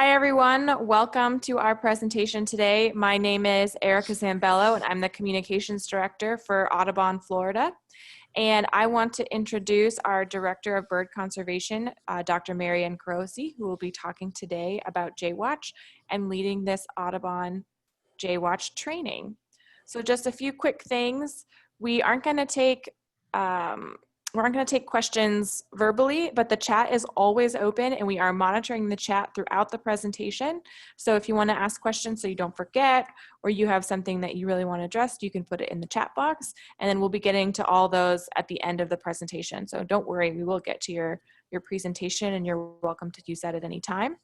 Hi, everyone. Welcome to our presentation today. My name is Erica Zambello, and I'm the Communications Director for Audubon, Florida. And I want to introduce our Director of Bird Conservation, Dr. Marianne Korosy, who will be talking today about Jaywatch and leading this Audubon Jaywatch training. So just a few quick things. We aren't going to take questions verbally, but the chat is always open and we are monitoring the chat throughout the presentation. So if you want to ask questions so you don't forget, or you have something that you really want to address, you can put it in the chat box, and then we'll be getting to all those at the end of the presentation. So don't worry, we will get to your presentation and you're welcome to use that at any time.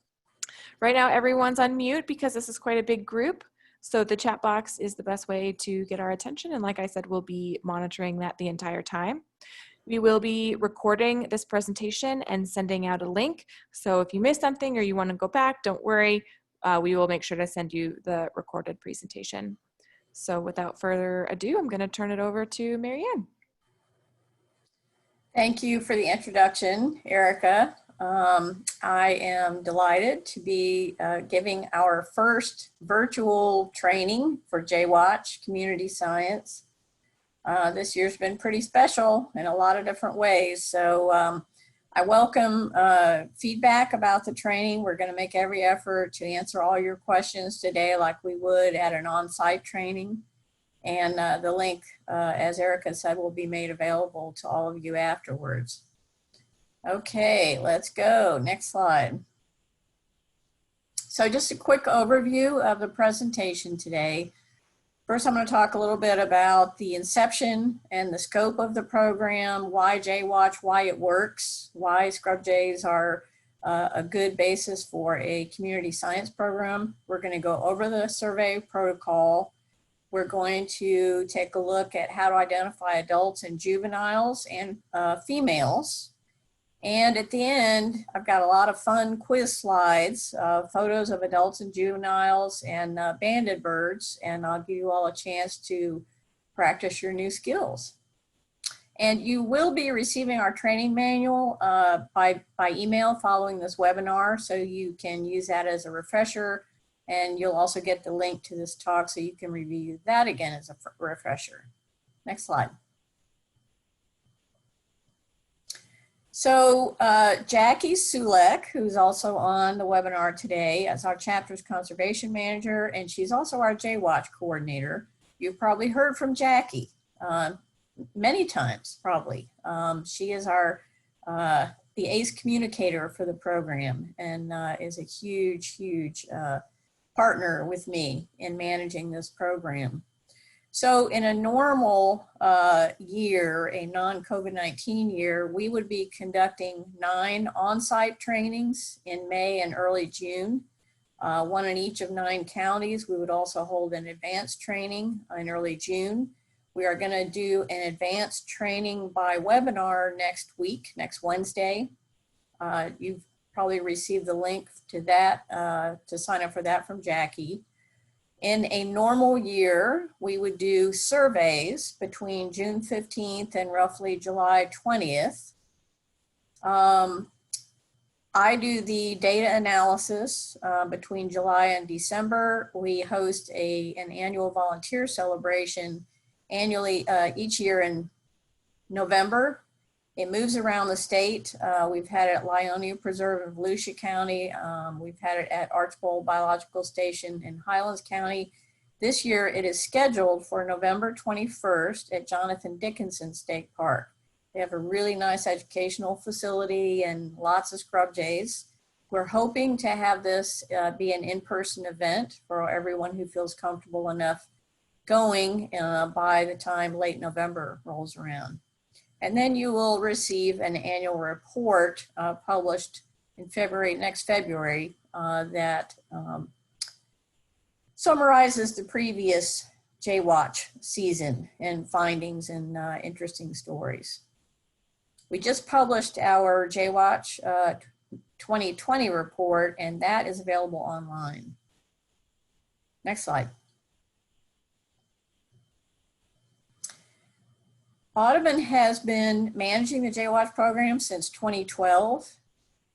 Right now, everyone's on mute because this is quite a big group. So the chat box is the best way to get our attention. And like I said, we'll be monitoring that the entire time. We will be recording this presentation and sending out a link. So if you missed something or you want to go back, don't worry. We will make sure to send you the recorded presentation. So without further ado, I'm going to turn it over to Marianne. Thank you for the introduction, Erica. I am delighted to be giving our first virtual training for Jaywatch Community Science. This year's been pretty special in a lot of different ways. So I welcome feedback about the training. We're going to make every effort to answer all your questions today like we would at an on-site training. And the link, as Erica said, will be made available to all of you afterwards. Okay, let's go. Next slide. So just a quick overview of the presentation today. First, I'm going to talk a little bit about the inception and the scope of the program, why Jaywatch, why it works, why scrub jays are a good basis for a community science program. We're going to go over the survey protocol. We're going to take a look at how to identify adults and juveniles and females. And at the end, I've got a lot of fun quiz slides, photos of adults and juveniles and banded birds, and I'll give you all a chance to practice your new skills. And you will be receiving our training manual by email following this webinar, so you can use that as a refresher, and you'll also get the link to this talk so you can review that again as a refresher. Next slide. So Jackie Sulek, who's also on the webinar today, is our chapter's conservation manager, and she's also our Jaywatch coordinator. You've probably heard from Jackie many times, probably. She is our the ACE communicator for the program, and is a huge partner with me in managing this program. So in a normal year, a non-COVID-19 year, we would be conducting 9 on-site trainings in May and early June, 1 in each of 9 counties. We would also hold an advanced training in early June. We are going to do an advanced training by webinar next week, next Wednesday. You've probably received the link to that, to sign up for that from Jackie. In a normal year, we would do surveys between June 15th and roughly July 20th. I do the data analysis between July and December. We host an annual volunteer celebration annually each year in November. It moves around the state. We've had it at Lyonia Preserve in Volusia County. We've had it at Archbold Biological Station in Highlands County. This year it is scheduled for November 21st at Jonathan Dickinson State Park. They have a really nice educational facility and lots of scrub jays. We're hoping to have this be an in-person event for everyone who feels comfortable enough going by the time late November rolls around. And then you will receive an annual report published in next February, that summarizes the previous Jaywatch season and findings and interesting stories. We just published our Jaywatch 2020 report, and that is available online. Next slide. Audubon has been managing the Jaywatch program since 2012.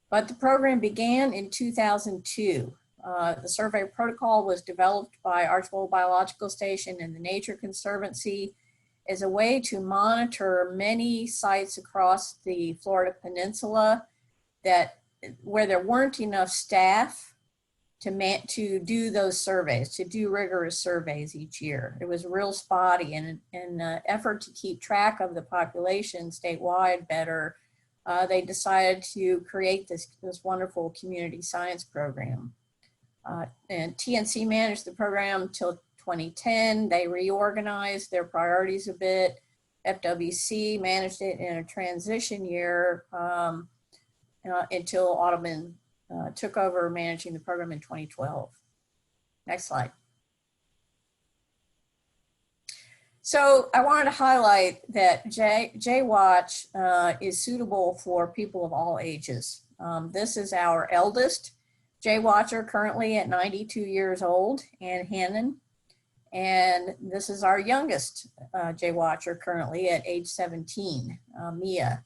But the program began in 2002. The survey protocol was developed by Archbold Biological Station and the Nature Conservancy as a way to monitor many sites across the Florida Peninsula where there weren't enough staff to do those surveys, to do rigorous surveys each year. It was real spotty, and in an effort to keep track of the population statewide better, they decided to create this wonderful community science program. And TNC managed the program until 2010. They reorganized their priorities a bit. FWC managed it in a transition year until Audubon took over managing the program in 2012. Next slide. So I wanted to highlight that J-Watch is suitable for people of all ages. This is our eldest J-Watcher, currently at 92 years old, Ann Hannon. And this is our youngest J-Watcher, currently at age 17, Mia.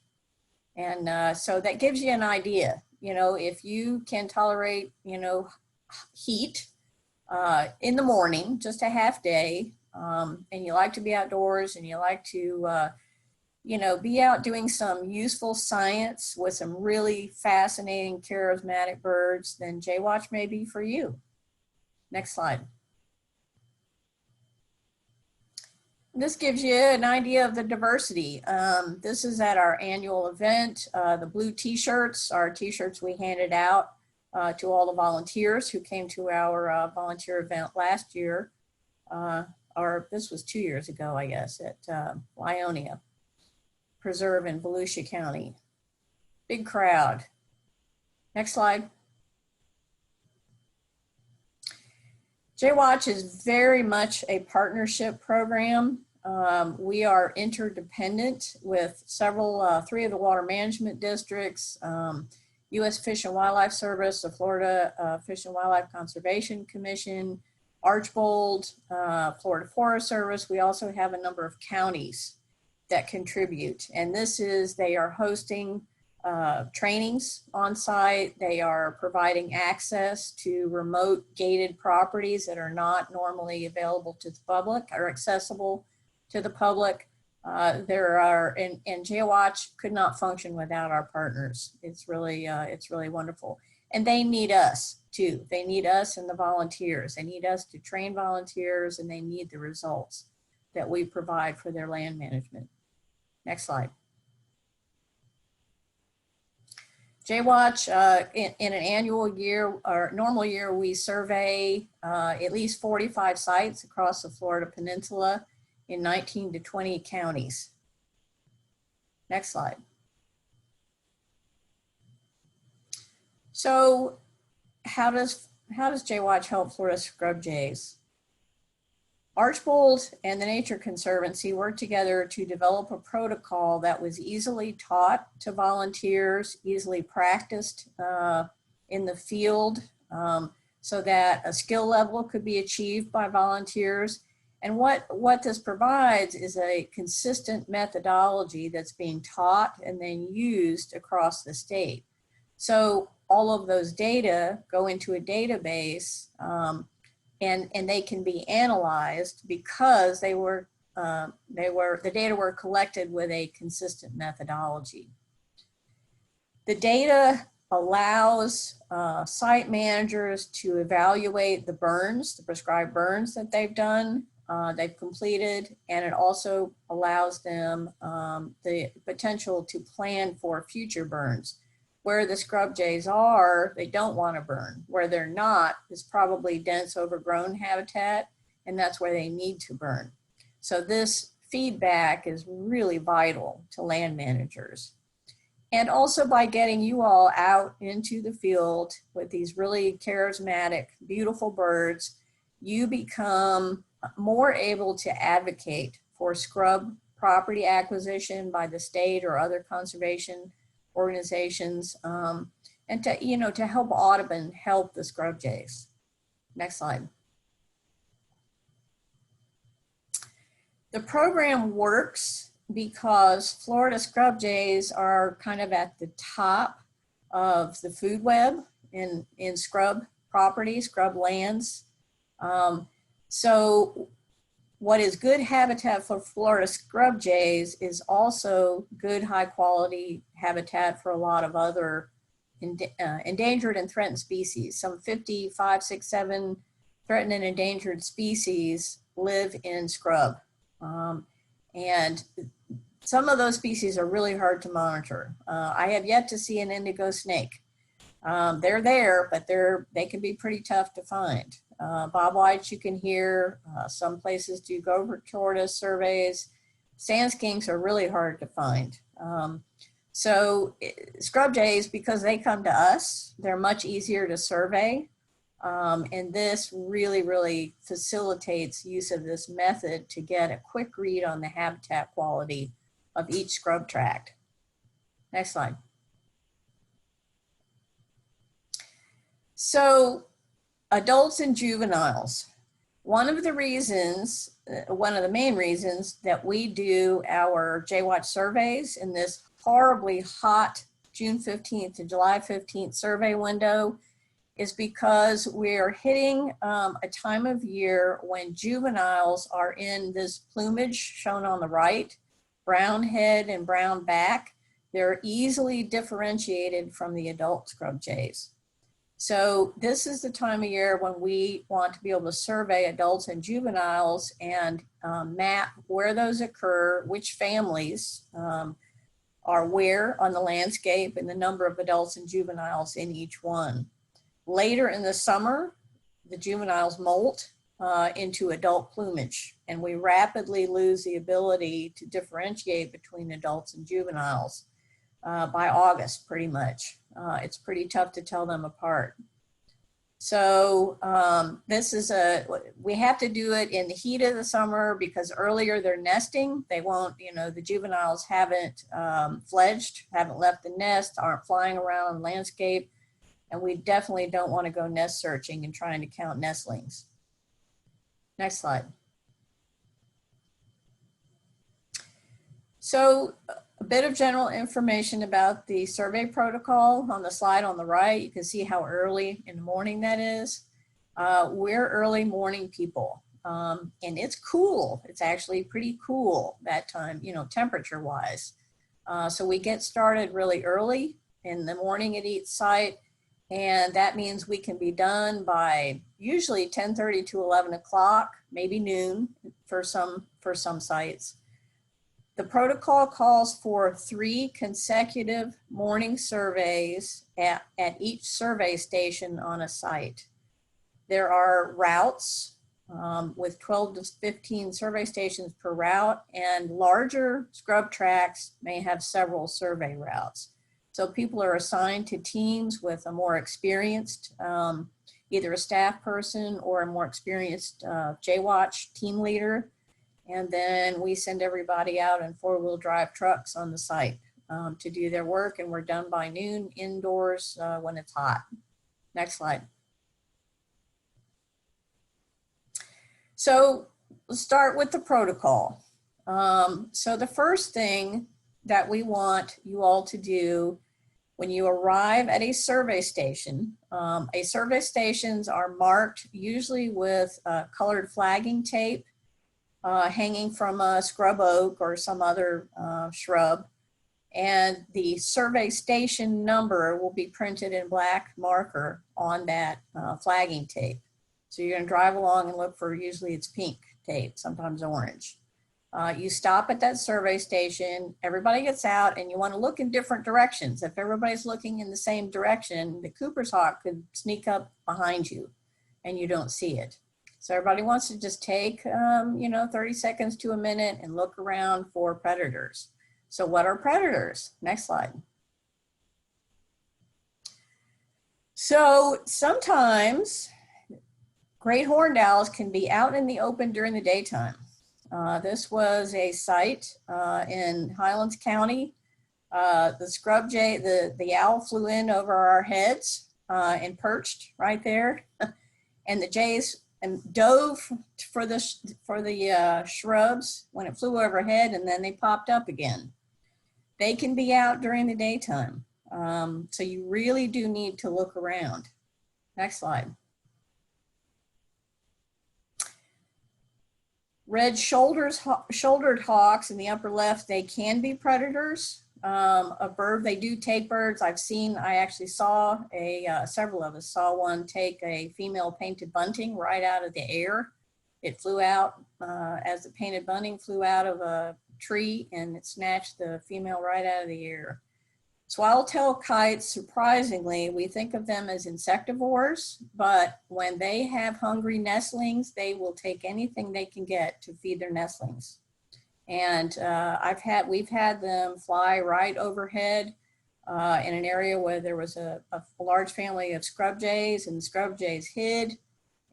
And so that gives you an idea. You know, if you can tolerate, you know, heat in the morning, just a half day, and you like to be outdoors and you like to, you know, be out doing some useful science with some really fascinating, charismatic birds, then J-Watch may be for you. Next slide. This gives you an idea of the diversity. This is at our annual event. The blue t-shirts are t-shirts we handed out to all the volunteers who came to our volunteer event last year, or this was 2 years ago, I guess, at Lyonia Preserve in Volusia County. Big crowd. Next slide. J-Watch is very much a partnership program. We are interdependent with three of the water management districts, U.S. Fish and Wildlife Service, the Florida Fish and Wildlife Conservation Commission, Archbold, Florida Forest Service. We also have a number of counties that contribute. And they are hosting trainings on site. They are providing access to remote gated properties that are not normally available to the public or accessible to the public. And J-Watch could not function without our partners. It's really wonderful. And they need us too. They need us and the volunteers. They need us to train volunteers, and they need the results that we provide for their land management. Next slide. J-Watch, in an annual year or normal year, we survey at least 45 sites across the Florida Peninsula in 19 to 20 counties. Next slide. So how does J-Watch help Florida scrub jays? Archbold and the Nature Conservancy worked together to develop a protocol that was easily taught to volunteers, easily practiced in the field, so that a skill level could be achieved by volunteers. And what this provides is a consistent methodology that's being taught and then used across the state. So all of those data go into a database, and they can be analyzed because the data were collected with a consistent methodology. The data allows site managers to evaluate the burns, the prescribed burns that they've done, they've completed, and it also allows them the potential to plan for future burns. Where the scrub jays are, they don't want to burn. Where they're not is probably dense overgrown habitat, and that's where they need to burn. So this feedback is really vital to land managers. And also by getting you all out into the field with these really charismatic, beautiful birds, you become more able to advocate for scrub property acquisition by the state or other conservation organizations, and to help Audubon help the scrub jays. Next slide. The program works because Florida scrub jays are kind of at the top of the food web in scrub properties, scrub lands. So what is good habitat for Florida scrub jays is also good high quality habitat for a lot of other endangered and threatened species. Some 55, 6, 7 threatened and endangered species live in scrub. And some of those species are really hard to monitor. I have yet to see an indigo snake. They're there, but they can be pretty tough to find. Bobwhites you can hear. Some places do gopher tortoise surveys. Sand skinks are really hard to find. So scrub jays, because they come to us, they're much easier to survey. And this really, really facilitates use of this method to get a quick read on the habitat quality of each scrub tract. Next slide. So adults and juveniles. One of the main reasons that we do our J-Watch surveys in this horribly hot June 15th to July 15th survey window is because we're hitting a time of year when juveniles are in this plumage shown on the right, brown head and brown back. They're easily differentiated from the adult scrub jays. So this is the time of year when we want to be able to survey adults and juveniles and map where those occur, which families are where on the landscape, and the number of adults and juveniles in each one. Later in the summer, the juveniles molt into adult plumage, and we rapidly lose the ability to differentiate between adults and juveniles by August, pretty much. It's pretty tough to tell them apart. So we have to do it in the heat of the summer because earlier they're nesting. They won't, the juveniles haven't fledged, haven't left the nest, aren't flying around the landscape. And we definitely don't want to go nest searching and trying to count nestlings. Next slide. So a bit of general information about the survey protocol on the slide on the right. You can see how early in the morning that is. We're early morning people, and it's cool. It's actually pretty cool that time, temperature wise. So we get started really early in the morning at each site. And that means we can be done by usually 10:30 to 11 o'clock, maybe noon for some sites. The protocol calls for 3 consecutive morning surveys at each survey station on a site. There are routes with 12 to 15 survey stations per route, and larger scrub tracts may have several survey routes. So people are assigned to teams with a more experienced, either a staff person or a more experienced J-Watch team leader. And then we send everybody out in 4-wheel drive trucks on the site to do their work. And we're done by noon indoors when it's hot. Next slide. So let's start with the protocol. So the first thing that we want you all to do when you arrive at a survey station. Survey stations are marked usually with colored flagging tape hanging from a scrub oak or some other shrub. And the survey station number will be printed in black marker on that flagging tape. So you're gonna drive along and look for, usually it's pink tape, sometimes orange. You stop at that survey station, everybody gets out, and you want to look in different directions. If everybody's looking in the same direction, the Cooper's hawk could sneak up behind you and you don't see it. So everybody wants to just take 30 seconds to a minute and look around for predators. So what are predators? Next slide. So sometimes great horned owls can be out in the open during the daytime. This was a site in Highlands County. The scrub jay, the owl flew in over our heads and perched right there. And the jays dove for the shrubs when it flew overhead, and then they popped up again. They can be out during the daytime. So you really do need to look around. Next slide. Red-shouldered hawks in the upper left, they can be predators. A bird, they do take birds. I actually saw several of us saw one take a female painted bunting right out of the air. It flew out as the painted bunting flew out of a tree, and it snatched the female right out of the air. Swallowtail kites, surprisingly, we think of them as insectivores, but when they have hungry nestlings, they will take anything they can get to feed their nestlings. And we've had them fly right overhead in an area where there was a large family of scrub jays, and the scrub jays hid,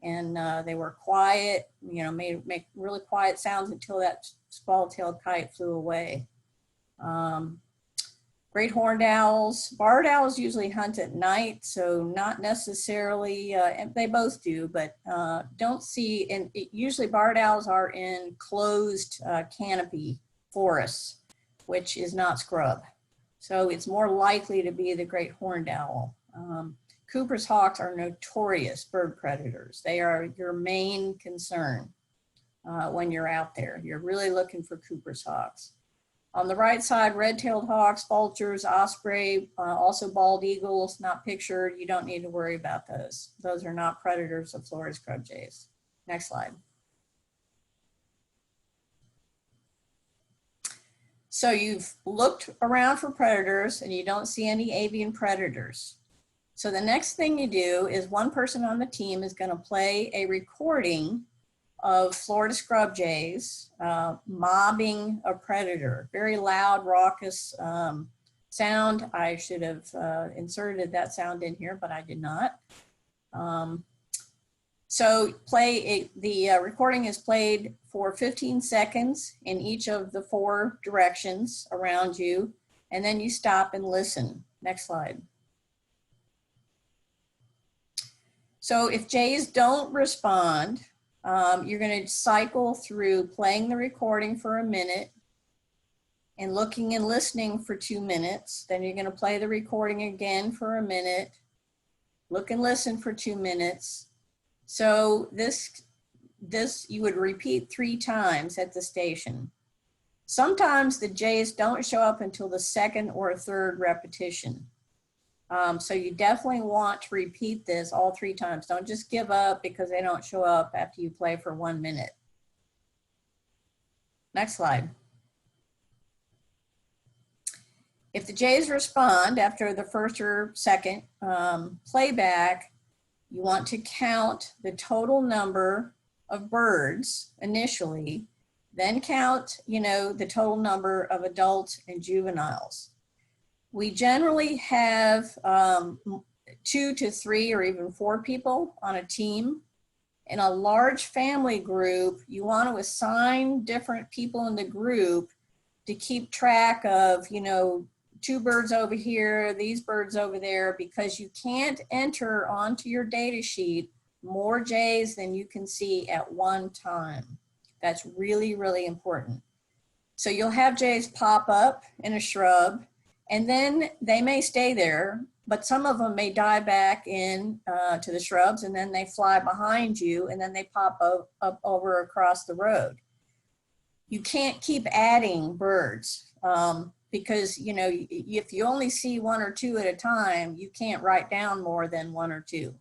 and they were quiet, make really quiet sounds until that swallowtail kite flew away. Great horned owls. Barred owls usually hunt at night, so not necessarily, and they both do, but don't see, and usually barred owls are in closed canopy forests, which is not scrub. So it's more likely to be the great horned owl. Cooper's hawks are notorious bird predators. They are your main concern when you're out there. You're really looking for Cooper's hawks. On the right side, red-tailed hawks, vultures, osprey, also bald eagles, not pictured. You don't need to worry about those. Those are not predators of Florida scrub jays. Next slide. So you've looked around for predators and you don't see any avian predators. So the next thing you do is one person on the team is going to play a recording of Florida scrub jays mobbing a predator. Very loud, raucous sound. I should have inserted that sound in here, but I did not. So the recording is played for 15 seconds in each of the 4 directions around you, and then you stop and listen. Next slide. So if jays don't respond, you're going to cycle through playing the recording for a minute and looking and listening for 2 minutes. Then you're going to play the recording again for a minute, look and listen for 2 minutes. So this you would repeat 3 times at the station. Sometimes the jays don't show up until the 2nd or 3rd repetition. So you definitely want to repeat this all 3 times. Don't just give up because they don't show up after you play for 1 minute. Next slide. If the jays respond after the 1st or 2nd playback, you want to count the total number of birds initially, then count, the total number of adults and juveniles. We generally have 2 to 3 or even 4 people on a team. In a large family group, you want to assign different people in the group to keep track of, 2 birds over here, these birds over there, because you can't enter onto your data sheet more jays than you can see at one time. That's really, really important. So you'll have jays pop up in a shrub, and then they may stay there, but some of them may dive back in to the shrubs, and then they fly behind you, and then they pop up over across the road. You can't keep adding birds because, if you only see 1 or 2 at a time, you can't write down more than 1 or 2.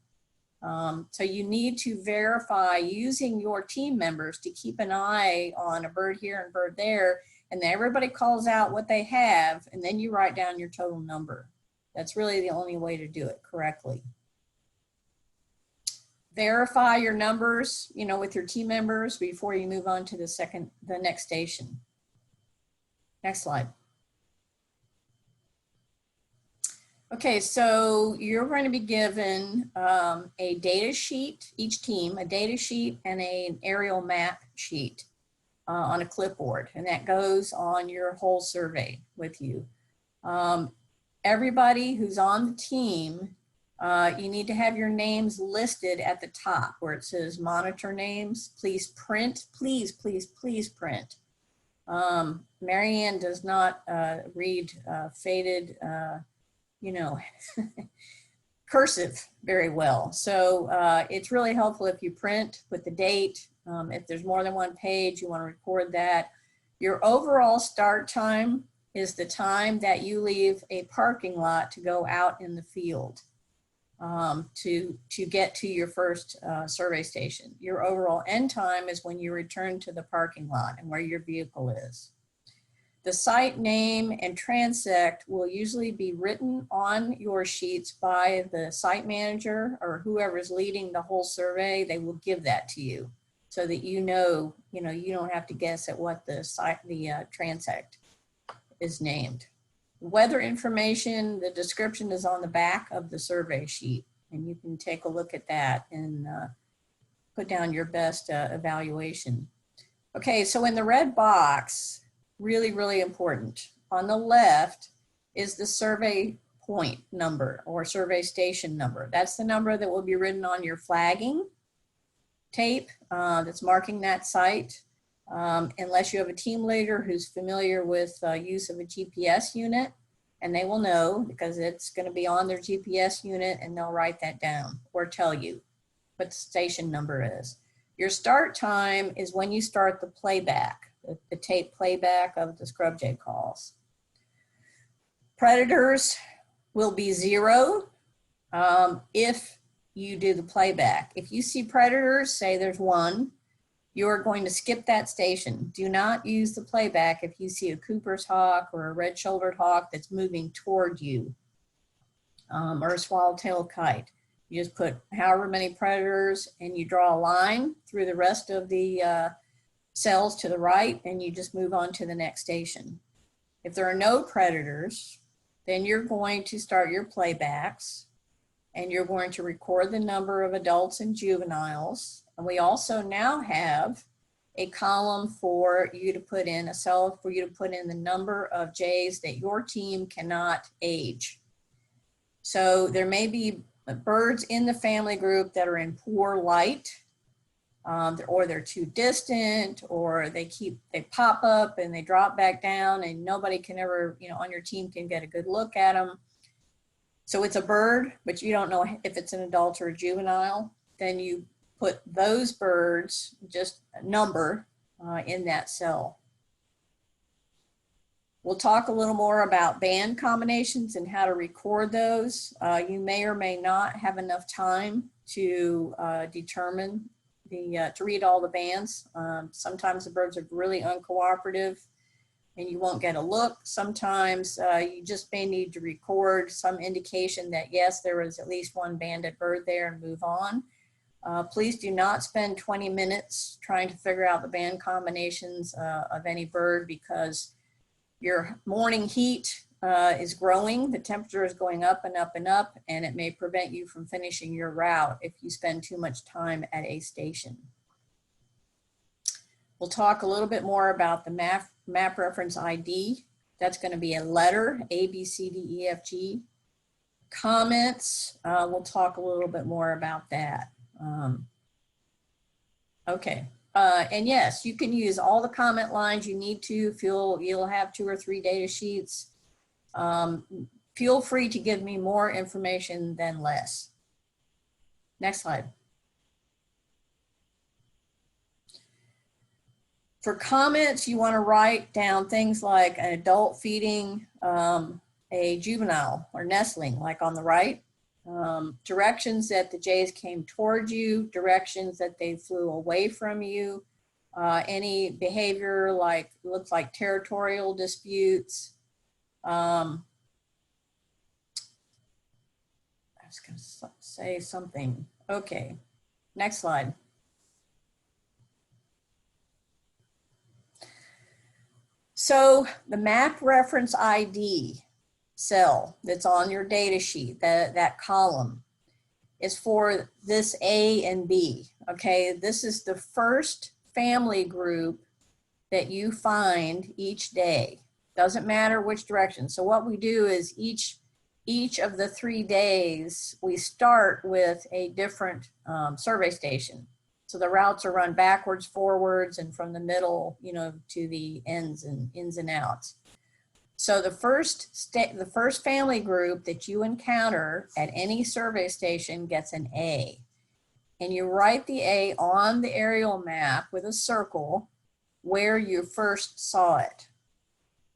So you need to verify using your team members to keep an eye on a bird here and bird there, and then everybody calls out what they have, and then you write down your total number. That's really the only way to do it correctly. Verify your numbers, with your team members before you move on to the next station. Next slide. Okay, so you're going to be given a data sheet, each team, a data sheet and an aerial map sheet on a clipboard, and that goes on your whole survey with you. Everybody who's on the team, you need to have your names listed at the top where it says monitor names. Please print, please, please, please print. Marianne does not read faded you know, cursive very well. So it's really helpful if you print with the date. If there's more than one page, you want to record that. Your overall start time is the time that you leave a parking lot to go out in the field to get to your first survey station. Your overall end time is when you return to the parking lot and where your vehicle is. The site name and transect will usually be written on your sheets by the site manager or whoever's leading the whole survey. They will give that to you so that you know, you don't have to guess at what the transect is named. Weather information, the description is on the back of the survey sheet, and you can take a look at that and put down your best evaluation. Okay, so in the red box, really, really important. On the left is the survey point number or survey station number. That's the number that will be written on your flagging tape that's marking that site. Unless you have a team leader who's familiar with use of a GPS unit, and they will know because it's going to be on their GPS unit and they'll write that down or tell you what the station number is. Your start time is when you start the playback. The tape playback of the scrub jay calls. Predators will be 0 if you do the playback. If you see predators, say there's 1, you are going to skip that station. Do not use the playback if you see a Cooper's hawk or a red-shouldered hawk that's moving toward you, or a swallowtail kite. You just put however many predators and you draw a line through the rest of the cells to the right, and you just move on to the next station. If there are no predators, then you're going to start your playbacks and you're going to record the number of adults and juveniles. And we also now have a column for you to put in, a cell for you to put in the number of jays that your team cannot age. So there may be birds in the family group that are in poor light, or they're too distant, or they pop up and they drop back down and nobody can ever, on your team can get a good look at them. So it's a bird, but you don't know if it's an adult or a juvenile. Then you put those birds, just a number in that cell. We'll talk a little more about band combinations and how to record those. You may or may not have enough time to determine to read all the bands. Sometimes the birds are really uncooperative and you won't get a look. Sometimes you just may need to record some indication that yes, there was at least one banded bird there and move on. Please do not spend 20 minutes trying to figure out the band combinations of any bird, because your morning heat is growing, the temperature is going up and up and up, and it may prevent you from finishing your route if you spend too much time at a station. We'll talk a little bit more about the map reference ID. That's going to be a letter, A, B, C, D, E, F, G. Comments, we'll talk a little bit more about that. Okay. And yes, you can use all the comment lines you need to. You'll have 2 or 3 data sheets. Feel free to give me more information than less. Next slide. For comments, you want to write down things like an adult feeding a juvenile or nestling, like on the right. Directions that the jays came toward you, directions that they flew away from you, any behavior like looks like territorial disputes. I was going to say something. Okay, next slide. So the map reference ID cell that's on your data sheet, that column, is for this A and B, okay? This is the first family group that you find each day. Doesn't matter which direction. So what we do is each of the 3 days, we start with a different survey station. So the routes are run backwards, forwards, and from the middle, to the ends and ins and outs. So the first family group that you encounter at any survey station gets an A. And you write the A on the aerial map with a circle where you first saw it.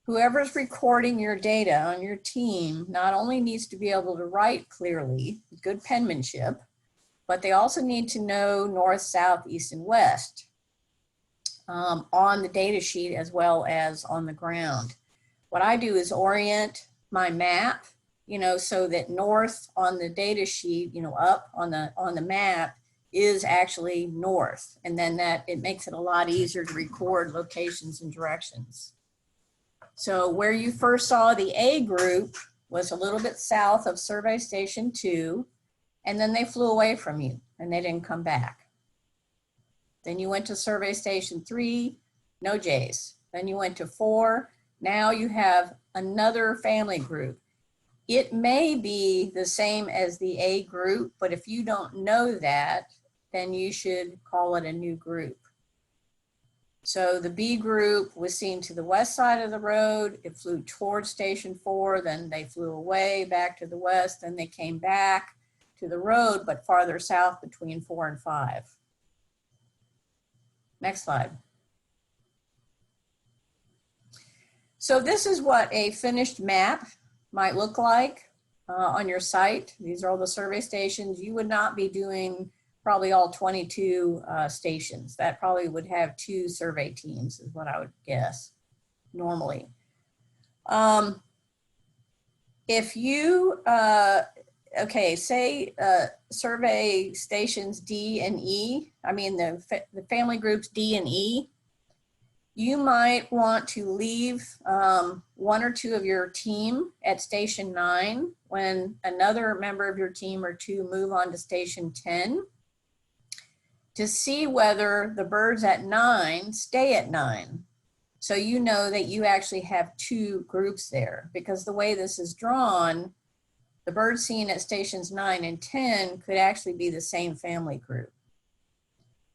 Whoever's recording your data on your team not only needs to be able to write clearly, good penmanship, but they also need to know north, south, east, and west on the data sheet as well as on the ground. What I do is orient my map, so that north on the data sheet, up on the map is actually north. And then it makes it a lot easier to record locations and directions. So where you first saw the A group was a little bit south of Survey Station 2, and then they flew away from you and they didn't come back. Then you went to Survey Station 3, no J's. Then you went to 4, now you have another family group. It may be the same as the A group, but if you don't know that, then you should call it a new group. So the B group was seen to the west side of the road. It flew towards Station 4, then they flew away back to the west, then they came back to the road, but farther south between 4 and 5. Next slide. So this is what a finished map might look like on your site. These are all the survey stations. You would not be doing probably all 22 stations. That probably would have 2 survey teams is what I would guess normally. If you, say survey stations D and E, the family groups D and E, you might want to leave 1 or 2 of your team at Station 9 when another member of your team or 2 move on to Station 10 to see whether the birds at 9 stay at 9. So you know that you actually have 2 groups there, because the way this is drawn, the birds seen at stations 9 and 10 could actually be the same family group.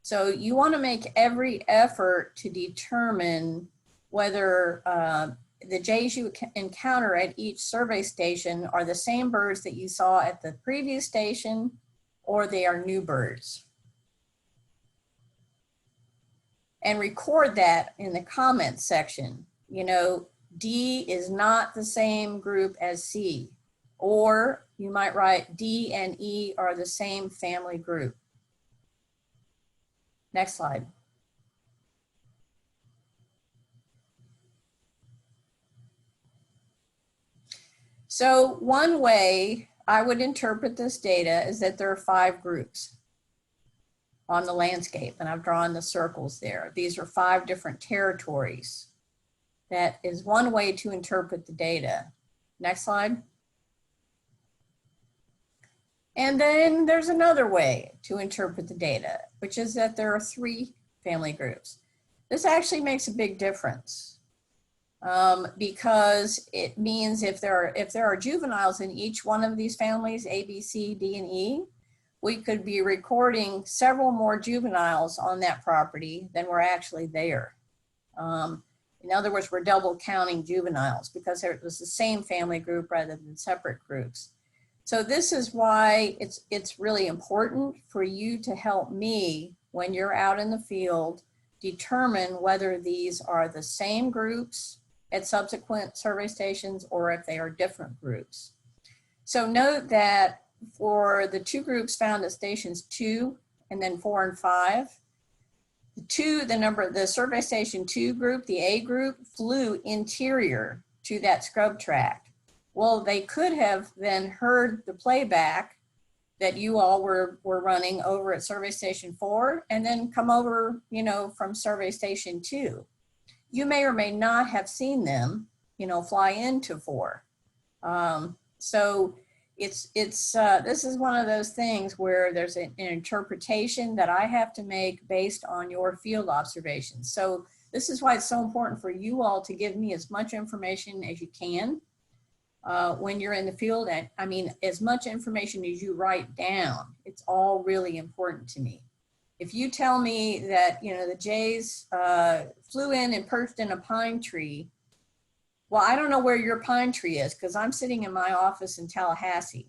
So you want to make every effort to determine whether the jays you encounter at each survey station are the same birds that you saw at the previous station, or they are new birds. And record that in the comments section. D is not the same group as C. Or you might write D and E are the same family group. Next slide. So one way I would interpret this data is that there are 5 groups on the landscape, and I've drawn the circles there. These are 5 different territories. That is one way to interpret the data. Next slide. And then there's another way to interpret the data, which is that there are 3 family groups. This actually makes a big difference because it means if there are juveniles in each one of these families, A, B, C, D, and E, we could be recording several more juveniles on that property than were actually there. In other words, we're double counting juveniles because it was the same family group rather than separate groups. So this is why it's really important for you to help me when you're out in the field determine whether these are the same groups at subsequent survey stations or if they are different groups. So note that for the 2 groups found at stations 2 and then 4 and 5, the survey station 2 group, the A group, flew interior to that scrub tract. Well, they could have then heard the playback that you all were running over at survey station 4 and then come over, from survey station 2. You may or may not have seen them, fly into 4. So this is one of those things where there's an interpretation that I have to make based on your field observations. So this is why it's so important for you all to give me as much information as you can when you're in the field. And as much information as you write down, it's all really important to me. If you tell me that, the jays flew in and perched in a pine tree, Well, I don't know where your pine tree is because I'm sitting in my office in Tallahassee.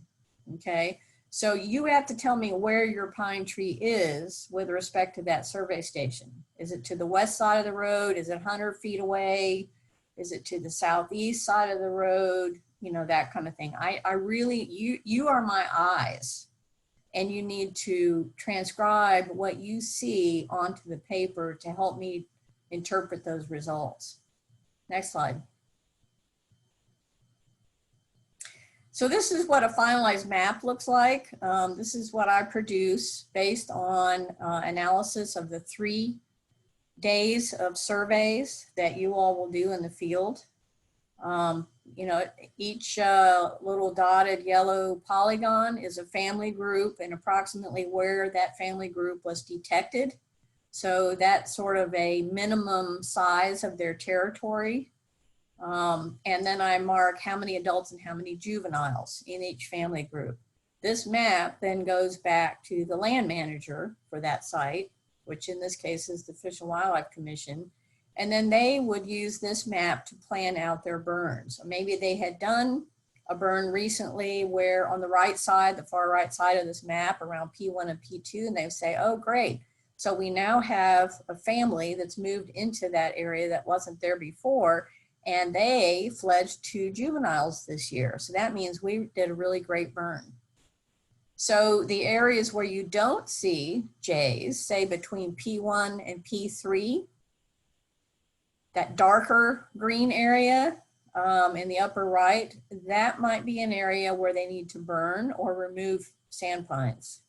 Okay. So you have to tell me where your pine tree is with respect to that survey station. Is it to the west side of the road? Is it 100 feet away? Is it to the southeast side of the road? You know, that kind of thing. I really, you are my eyes, and you need to transcribe what you see onto the paper to help me interpret those results. Next slide. So this is what a finalized map looks like. This is what I produce based on analysis of the 3 days of surveys that you all will do in the field. You know, each little dotted yellow polygon is a family group and approximately where that family group was detected. So that's sort of a minimum size of their territory. And then I mark how many adults and how many juveniles in each family group. This map then goes back to the land manager for that site, which in this case is the Fish and Wildlife Commission. And then they would use this map to plan out their burns. Or maybe they had done a burn recently where on the right side, the far right side of this map around P1 and P2, and they say, oh, great. So we now have a family that's moved into that area that wasn't there before, and they fledged 2 juveniles this year. So that means we did a really great burn. So the areas where you don't see jays, say between P1 and P3, that darker green area in the upper right, that might be an area where they need to burn or remove sand pines.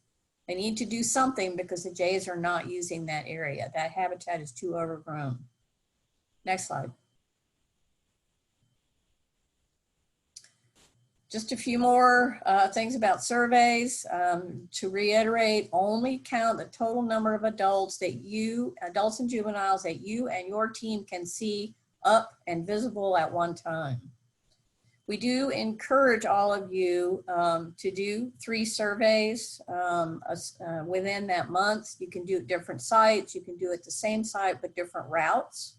They need to do something because the jays are not using that area. That habitat is too overgrown. Next slide. Just a few more things about surveys. To reiterate, only count the total number of adults and juveniles that you and your team can see up and visible at one time. We do encourage all of you to do 3 surveys within that month. You can do it different sites. You can do it the same site but different routes.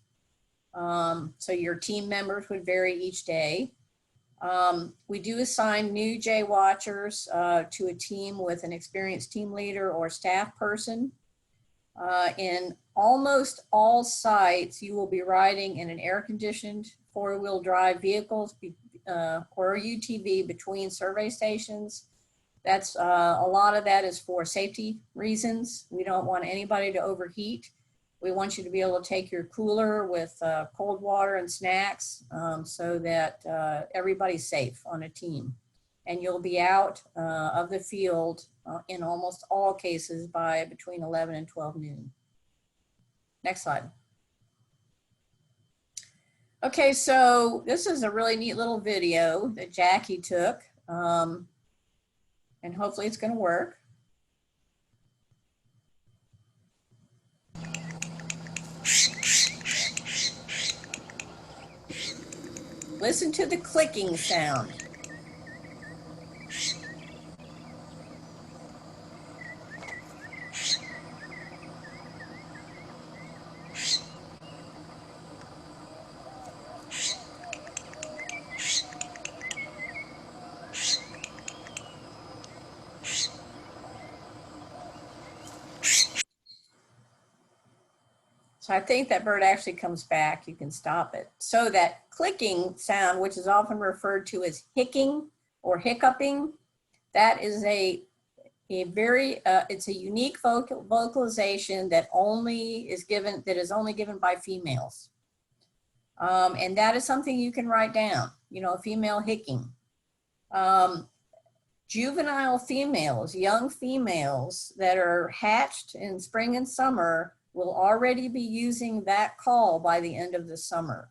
So your team members would vary each day. We do assign new Jay watchers to a team with an experienced team leader or staff person. In almost all sites, you will be riding in an air-conditioned 4-wheel drive vehicles or UTV between survey stations. That's a lot of that is for safety reasons. We don't want anybody to overheat. We want you to be able to take your cooler with cold water and snacks so that everybody's safe on a team. And you'll be out of the field in almost all cases by between 11 and 12 noon. Next slide. Okay, so this is a really neat little video that Jackie took, and hopefully it's going to work. Listen to the clicking sound. So I think that bird actually comes back. You can stop it. So that clicking sound, which is often referred to as hicking or hiccuping, that is a very, it's a unique vocalization that is only given by females. And that is something you can write down, you know, female hicking. Juvenile females, young females that are hatched in spring and summer will already be using that call by the end of the summer.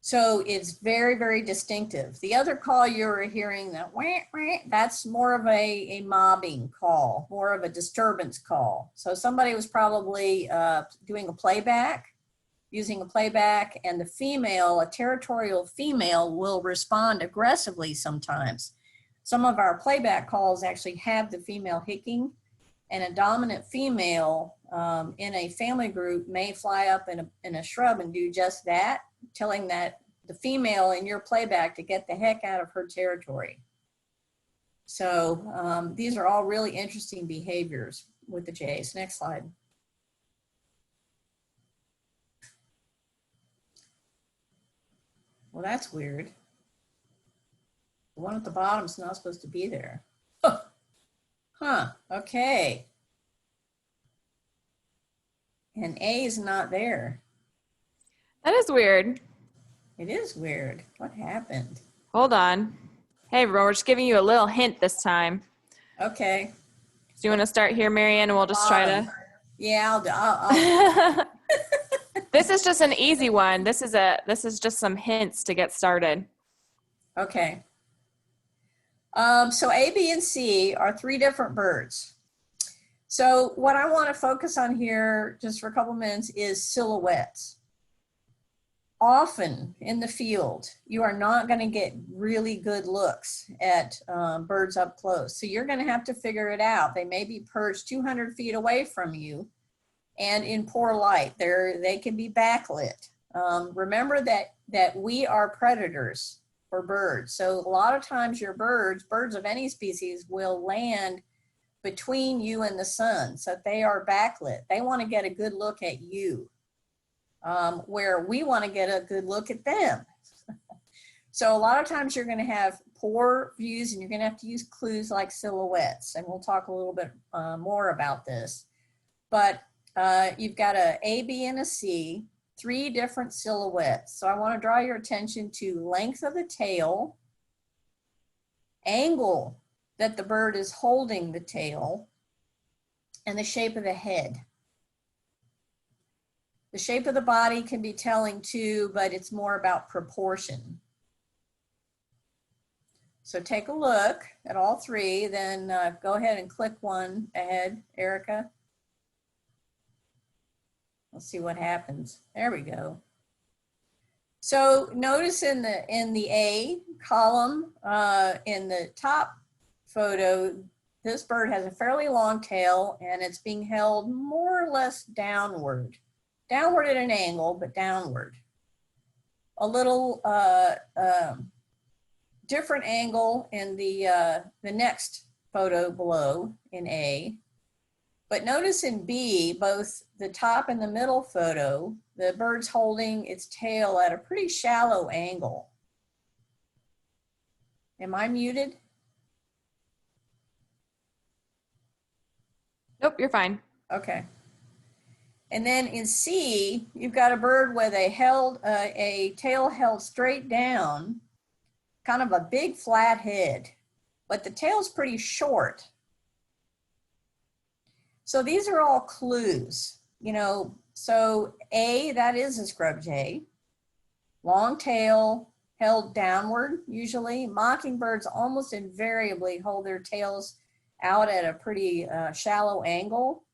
So it's very, very distinctive. The other call you're hearing, that wah, wah, that's more of a mobbing call, more of a disturbance call. So somebody was probably doing a playback, using a playback, and the female, a territorial female, will respond aggressively sometimes. Some of our playback calls actually have the female hicking. And a dominant female in a family group may fly up in a shrub and do just that, telling that the female in your playback to get the heck out of her territory. So these are all really interesting behaviors with the jays. Next slide. Well, that's weird. The one at the bottom is not supposed to be there. Huh, okay. And A is not there. That is weird. It is weird. What happened? Hold on. Hey, everyone, we're just giving you a little hint this time. Okay. So you want to start here, Marianne, and we'll just try to... Yeah, I'll This is just an easy one. This is just some hints to get started. Okay. So A, B, and C are three different birds. So what I want to focus on here just for a couple minutes is silhouettes. Often in the field, you are not going to get really good looks at birds up close. So you're going to have to figure it out. They may be perched 200 feet away from you and in poor light. They can be backlit. Remember that we are predators for birds. So a lot of times your birds of any species, will land between you and the sun. So they are backlit. They want to get a good look at you, where we want to get a good look at them. So a lot of times you're going to have poor views and you're going to have to use clues like silhouettes. And we'll talk a little bit more about this. But you've got a B, and a C, three different silhouettes. So I want to draw your attention to length of the tail, angle that the bird is holding the tail, and the shape of the head. The shape of the body can be telling too, but it's more about proportion. So take a look at all three, then go ahead and click one ahead, Erica. Let's see what happens. There we go. So notice in the A column, in the top photo, this bird has a fairly long tail and it's being held more or less downward. Downward at an angle, but downward. A little different angle in the next photo below in A. But notice in B, both the top and the middle photo, the bird's holding its tail at a pretty shallow angle. Am I muted? Nope, you're fine. Okay. And then in C, you've got a bird with a tail held straight down, kind of a big flat head, but the tail's pretty short. So these are all clues, you know. So A, that is a scrub jay. Long tail, held downward usually. Mockingbirds almost invariably hold their tails out at a pretty shallow angle.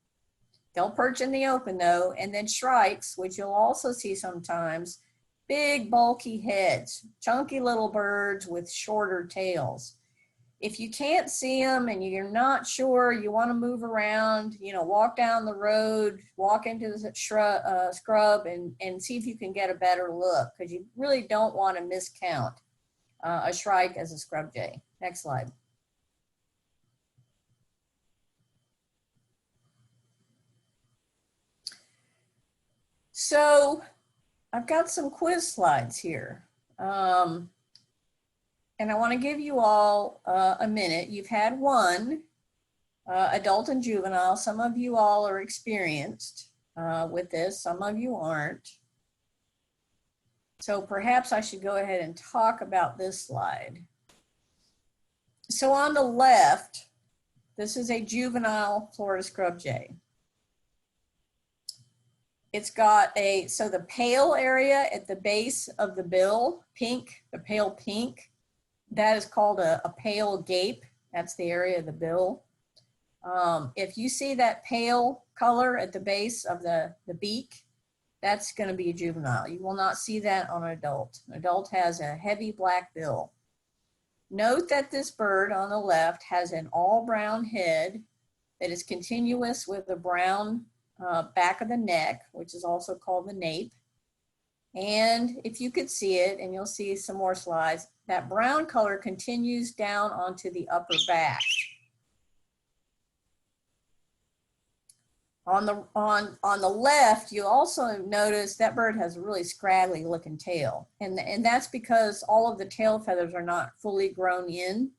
They'll perch in the open though. And then shrikes, which you'll also see sometimes, big bulky heads, chunky little birds with shorter tails. If you can't see them and you're not sure, you want to move around, you know, walk down the road, walk into the scrub and see if you can get a better look, because you really don't want to miscount a shrike as a scrub jay. Next slide. So I've got some quiz slides here. And I want to give you all a minute. You've had one, adult and juvenile. Some of you all are experienced with this. Some of you aren't. So perhaps I should go ahead and talk about this slide. So on the left, this is a juvenile Florida scrub jay. It's got so the pale area at the base of the bill, pink, the pale pink, that is called a pale gape. That's the area of the bill. If you see that pale color at the base of the beak, that's going to be a juvenile. You will not see that on an adult. An adult has a heavy black bill. Note that this bird on the left has an all brown head that is continuous with the brown back of the neck, which is also called the nape. And if you could see it, and you'll see some more slides, that brown color continues down onto the upper back. On the left, you also notice that bird has a really scraggly looking tail. And that's because all of the tail feathers are not fully grown in.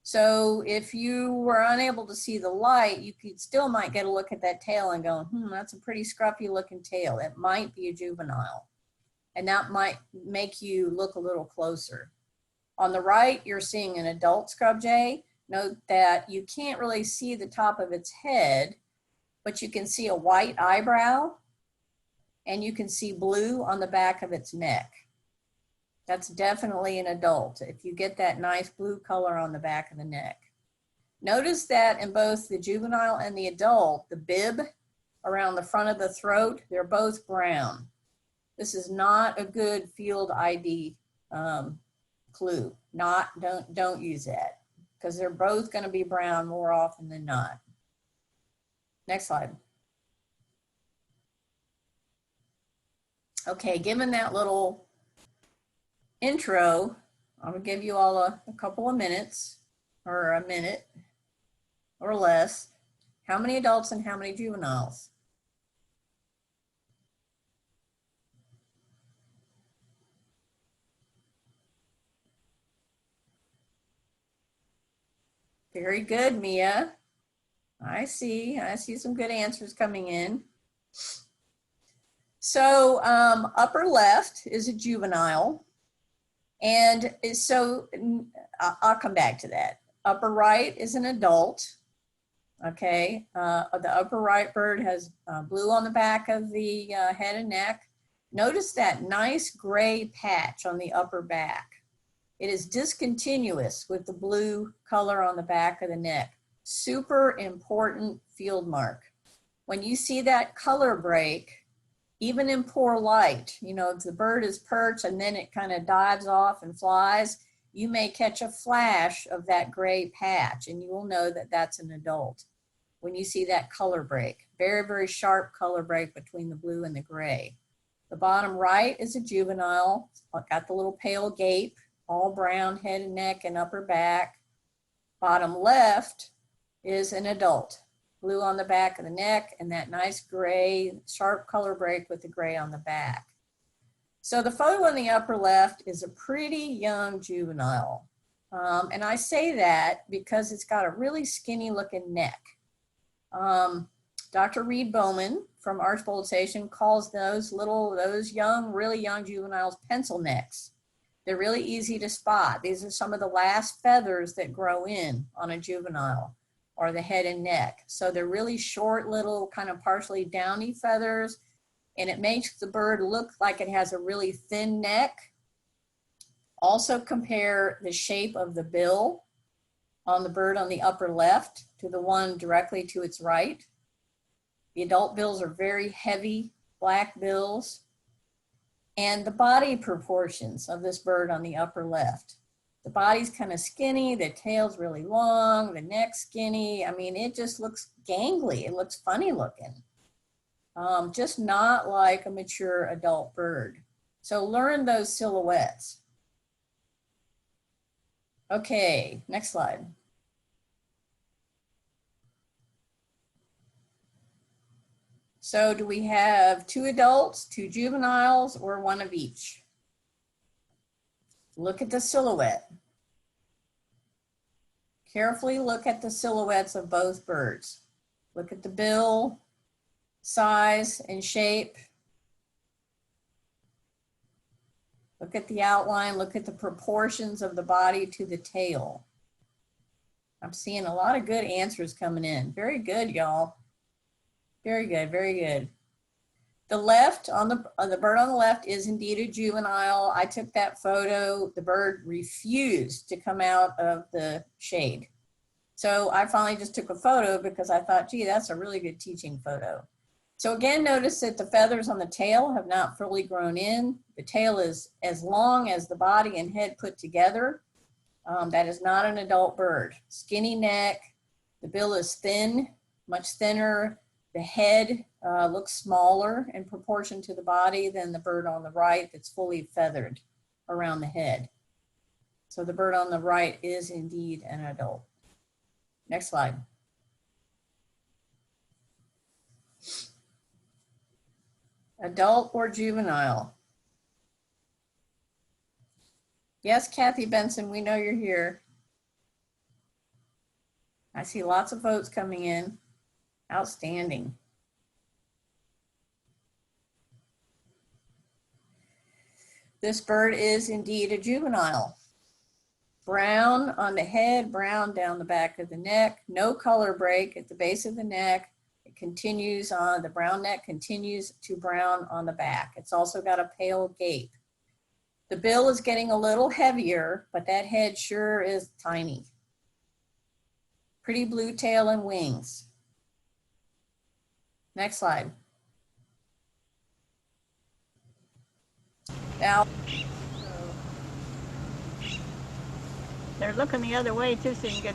So if you were unable to see the light, you could still might get a look at that tail and go, that's a pretty scruffy looking tail. It might be a juvenile. And that might make you look a little closer. On the right, you're seeing an adult scrub jay. Note that you can't really see the top of its head, but you can see a white eyebrow and you can see blue on the back of its neck. That's definitely an adult if you get that nice blue color on the back of the neck. Notice that in both the juvenile and the adult, the bib around the front of the throat, they're both brown. This is not a good field ID clue. Don't use that, because they're both going to be brown more often than not. Next slide. Okay, given that little intro, I'm gonna give you all a couple of minutes, or a minute or less. How many adults and how many juveniles? Very good, Mia. I see some good answers coming in. So upper left is a juvenile. And so I'll come back to that. Upper right is an adult. Okay, the upper right bird has blue on the back of the head and neck. Notice that nice gray patch on the upper back. It is discontinuous with the blue color on the back of the neck. Super important field mark. When you see that color break, even in poor light, if the bird is perched and then it kind of dives off and flies, you may catch a flash of that gray patch and you will know that that's an adult. When you see that color break, very, very sharp color break between the blue and the gray. The bottom right is a juvenile, got the little pale gape, all brown head and neck and upper back. Bottom left is an adult, blue on the back of the neck and that nice gray, sharp color break with the gray on the back. So the photo on the upper left is a pretty young juvenile. And I say that because it's got a really skinny looking neck. Dr. Reed Bowman from Archbold Station calls those young, really young juveniles pencil necks. They're really easy to spot. These are some of the last feathers that grow in on a juvenile, or the head and neck. So they're really short, little kind of partially downy feathers, and it makes the bird look like it has a really thin neck. Also compare the shape of the bill on the bird on the upper left to the one directly to its right. The adult bills are very heavy, black bills. And the body proportions of this bird on the upper left. The body's kind of skinny, the tail's really long, the neck's skinny. I mean, it just looks gangly. It looks funny looking. Just not like a mature adult bird. So learn those silhouettes. Okay, next slide. So do we have 2 adults, 2 juveniles, or 1 of each? Look at the silhouette. Carefully look at the silhouettes of both birds. Look at the bill, size and shape. Look at the outline, look at the proportions of the body to the tail. I'm seeing a lot of good answers coming in. Very good, y'all. Very good, very good. The left, on the bird on the left is indeed a juvenile. I took that photo. The bird refused to come out of the shade. So I finally just took a photo because I thought, gee, that's a really good teaching photo. So again, notice that the feathers on the tail have not fully grown in. The tail is as long as the body and head put together. That is not an adult bird. Skinny neck, the bill is thin. much thinner. The head looks smaller in proportion to the body than the bird on the right that's fully feathered around the head. So the bird on the right is indeed an adult. Next slide. Adult or juvenile? Yes, Kathy Benson, we know you're here. I see lots of votes coming in. Outstanding. This bird is indeed a juvenile. Brown on the head, brown down the back of the neck, no color break at the base of the neck. It continues on, the brown neck continues to brown on the back. It's also got a pale gape. The bill is getting a little heavier, but that head sure is tiny. Pretty blue tail and wings. Next slide. Now, they're looking the other way too, so you can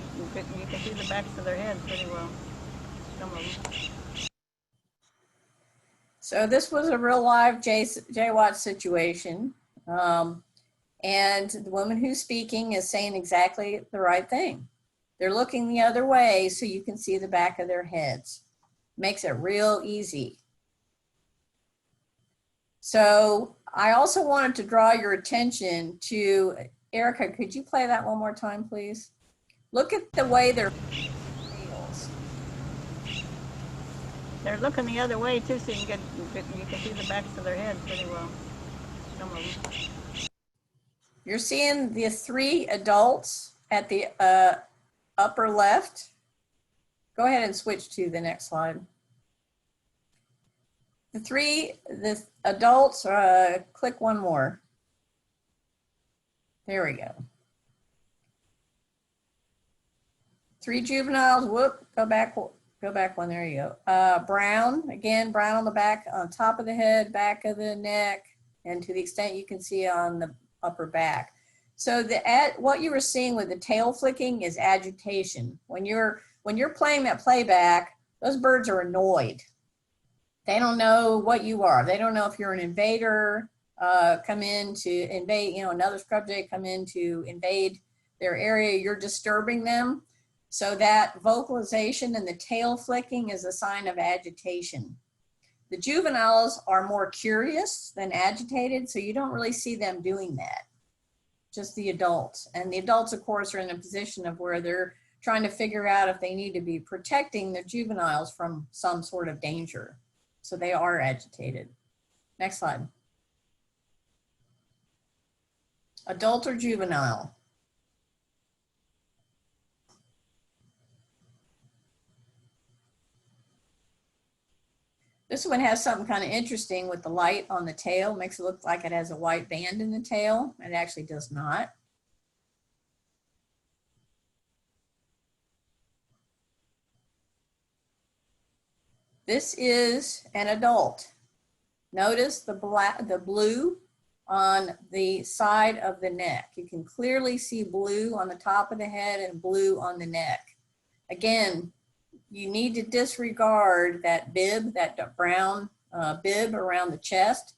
see the backs of their heads pretty well. Some of them. so this was a real live J-Watch situation. And the woman who's speaking is saying exactly the right thing. They're looking the other way so you can see the back of their heads. Makes it real easy. So I also wanted to draw your attention to, Erica, could you play that one more time, please? Look at the way they're tails. They're looking the other way too, so you can see the backs of their heads pretty well. Some of them. You're seeing the three adults at the upper left. Go ahead and switch to the next slide. The adults, click one more. There we go. Three juveniles, whoop, go back one, there you go. Brown, again, brown on the back, on top of the head, back of the neck, and to the extent you can see on the upper back. So what you were seeing with the tail flicking is agitation. When you're playing that playback, those birds are annoyed. They don't know what you are. They don't know if you're an invader, come in to invade, another scrub jay come in to invade their area, you're disturbing them. So that vocalization and the tail flicking is a sign of agitation. The juveniles are more curious than agitated, so you don't really see them doing that, just the adults. And the adults, of course, are in a position of where they're trying to figure out if they need to be protecting the juveniles from some sort of danger. So they are agitated. Next slide. Adult or juvenile? This one has something kind of interesting with the light on the tail. Makes it look like it has a white band in the tail. It actually does not. This is an adult. Notice the blue on the side of the neck. You can clearly see blue on the top of the head and blue on the neck. Again, you need to disregard that bib, that brown bib around the chest,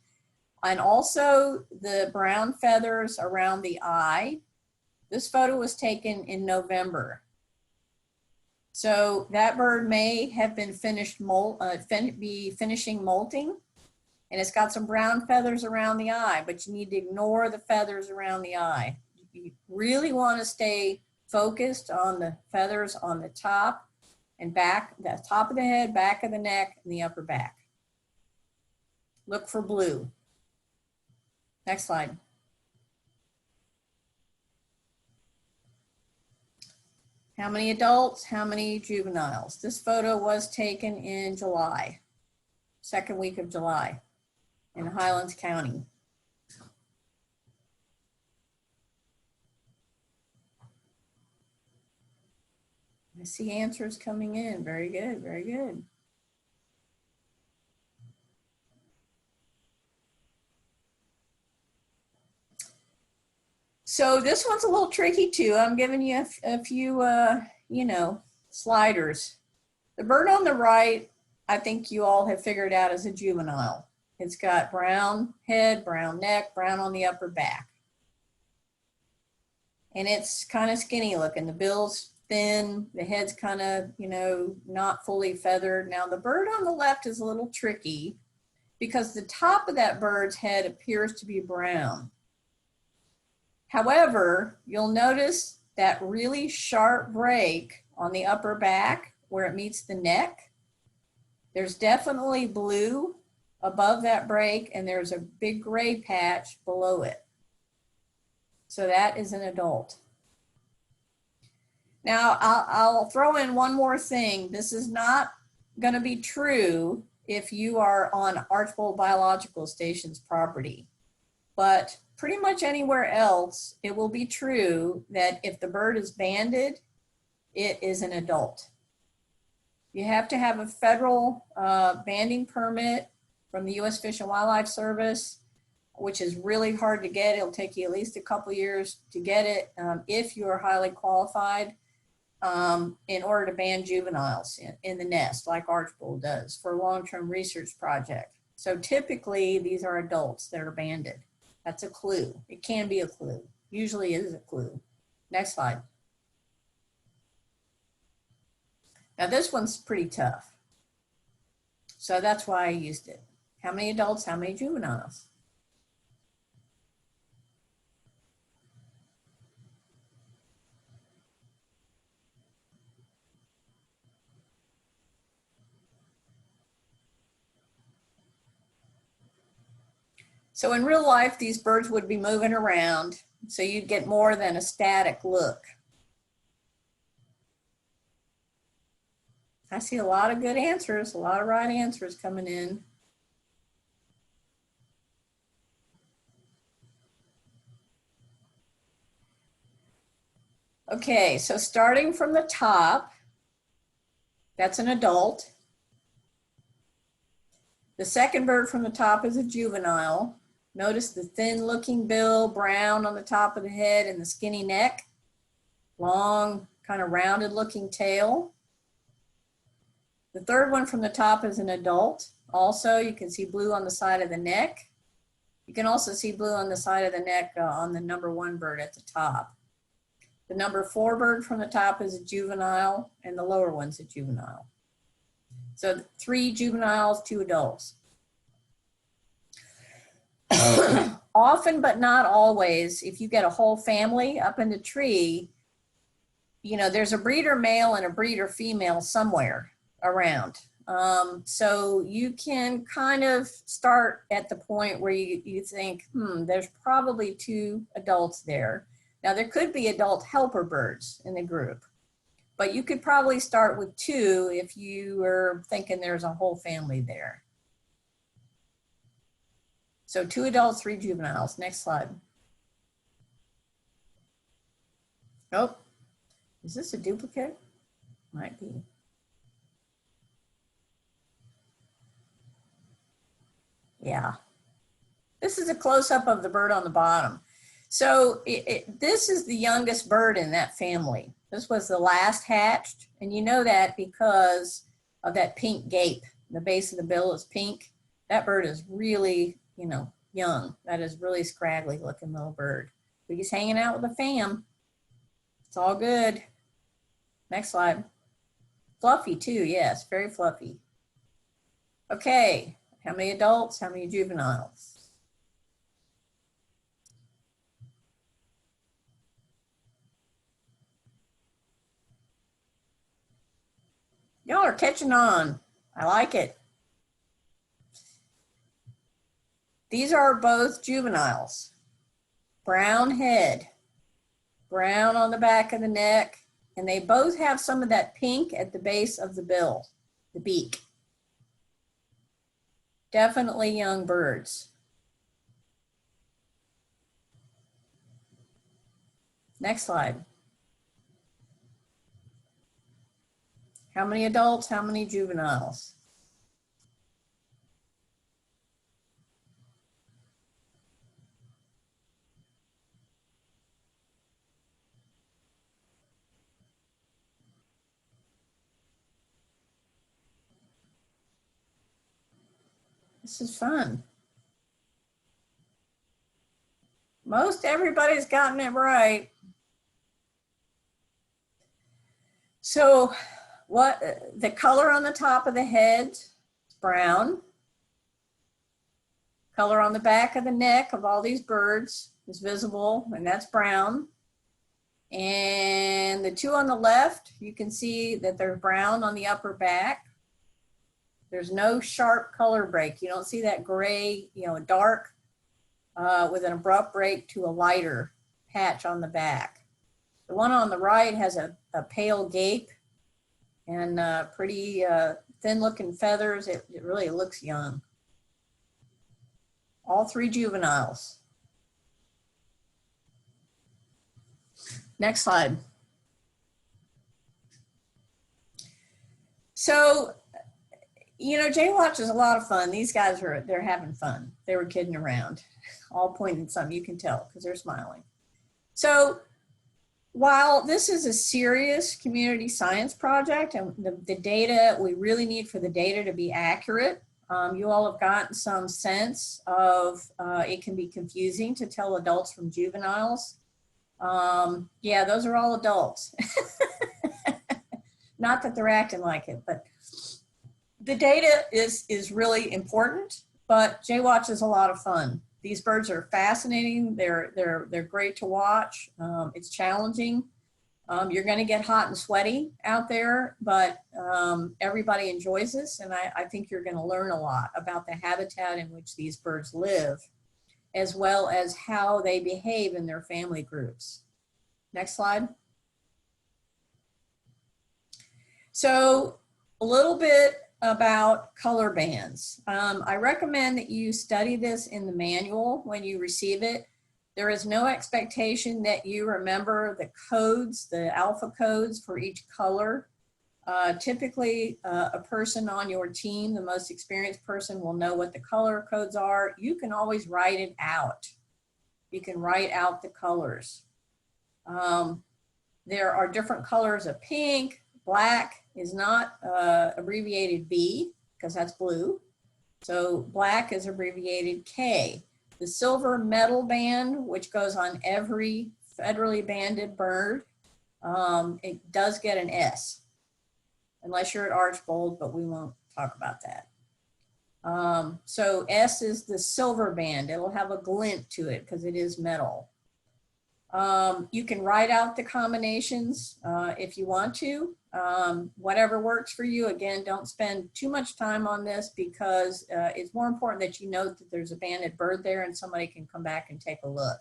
and also the brown feathers around the eye. This photo was taken in November. So that bird may have been finishing molting, and it's got some brown feathers around the eye, but you need to ignore the feathers around the eye. You really want to stay focused on the feathers on the top and back, the top of the head, back of the neck, and the upper back. Look for blue. Next slide. How many adults? How many juveniles? This photo was taken in July, second week of July in Highlands County. I see answers coming in. Very good, very good. So this one's a little tricky too. I'm giving you a few, sliders. The bird on the right, I think you all have figured out, is a juvenile. It's got brown head, brown neck, brown on the upper back. And it's kind of skinny looking. The bill's thin, the head's kind of, you know, not fully feathered. Now the bird on the left is a little tricky because the top of that bird's head appears to be brown. However, you'll notice that really sharp break on the upper back where it meets the neck. There's definitely blue above that break, and there's a big gray patch below it. So that is an adult. Now, I'll throw in one more thing. This is not going to be true if you are on Archbold Biological Station's property, but pretty much anywhere else, it will be true that if the bird is banded, it is an adult. You have to have a federal banding permit from the U.S. Fish and Wildlife Service, which is really hard to get. It'll take you at least a couple years to get it if you are highly qualified in order to ban juveniles in the nest, like Archbold does for a long-term research project. So typically, these are adults that are banded. That's a clue. It can be a clue. Usually is a clue. Next slide. Now this one's pretty tough. So that's why I used it. How many adults, how many juveniles? So in real life, these birds would be moving around, so you'd get more than a static look. I see a lot of good answers, a lot of right answers coming in. Okay, so starting from the top, that's an adult. The second bird from the top is a juvenile. Notice the thin looking bill, brown on the top of the head and the skinny neck, long, kind of rounded looking tail. The third one from the top is an adult. Also, you can see blue on the side of the neck. You can also see blue on the side of the neck on the number 1 bird at the top. The number 4 bird from the top is a juvenile, and the lower one's a juvenile. So 3 juveniles, 2 adults. Often, but not always, if you get a whole family up in the tree, you know, there's a breeder male and a breeder female somewhere around. So you can kind of start at the point where you think, there's probably 2 adults there. Now there could be adult helper birds in the group, but you could probably start with 2 if you were thinking there's a whole family there. So 2 adults, 3 juveniles. Next slide. Oh, is this a duplicate? Might be. Yeah. This is a close-up of the bird on the bottom. So this is the youngest bird in that family. This was the last hatched, and you know that because of that pink gape. The base of the bill is pink. That bird is really, you know, young. That is really scraggly looking little bird. But he's hanging out with the fam. It's all good. Next slide. Fluffy too, yes, very fluffy. Okay, how many adults, how many juveniles? Y'all are catching on. I like it. These are both juveniles. Brown head, brown on the back of the neck, and they both have some of that pink at the base of the bill, the beak. Definitely young birds. Next slide. How many adults, how many juveniles? This is fun. Most everybody's gotten it right. So what the color on the top of the head is brown. Color on the back of the neck of all these birds is visible, and that's brown. And the two on the left, you can see that they're brown on the upper back. There's no sharp color break. You don't see that gray, dark with an abrupt break to a lighter patch on the back. The one on the right has a pale gape and pretty thin looking feathers. It really looks young. All three juveniles. Next slide. So, Jaywatch is a lot of fun. These guys they're having fun. They were kidding around, all pointing some, you can tell because they're smiling. So while this is a serious community science project and the data, we really need for the data to be accurate, you all have gotten some sense of it can be confusing to tell adults from juveniles. Yeah, those are all adults. Not that they're acting like it, but the data is really important, but Jaywatch is a lot of fun. These birds are fascinating. They're great to watch. It's challenging. You're going to get hot and sweaty out there, but everybody enjoys this, and I think you're going to learn a lot about the habitat in which these birds live, as well as how they behave in their family groups. Next slide. So a little bit about color bands. I recommend that you study this in the manual when you receive it. There is no expectation that you remember the codes, the alpha codes for each color. Typically, a person on your team, the most experienced person, will know what the color codes are. You can always write it out. You can write out the colors. There are different colors of pink. Black is not abbreviated B because that's blue. So black is abbreviated K. The silver metal band, which goes on every federally banded bird, it does get an S, unless you're at Archbold, but we won't talk about that. So S is the silver band. It'll have a glint to it because it is metal. You can write out the combinations if you want to. Whatever works for you. Again, don't spend too much time on this because it's more important that you note that there's a banded bird there and somebody can come back and take a look.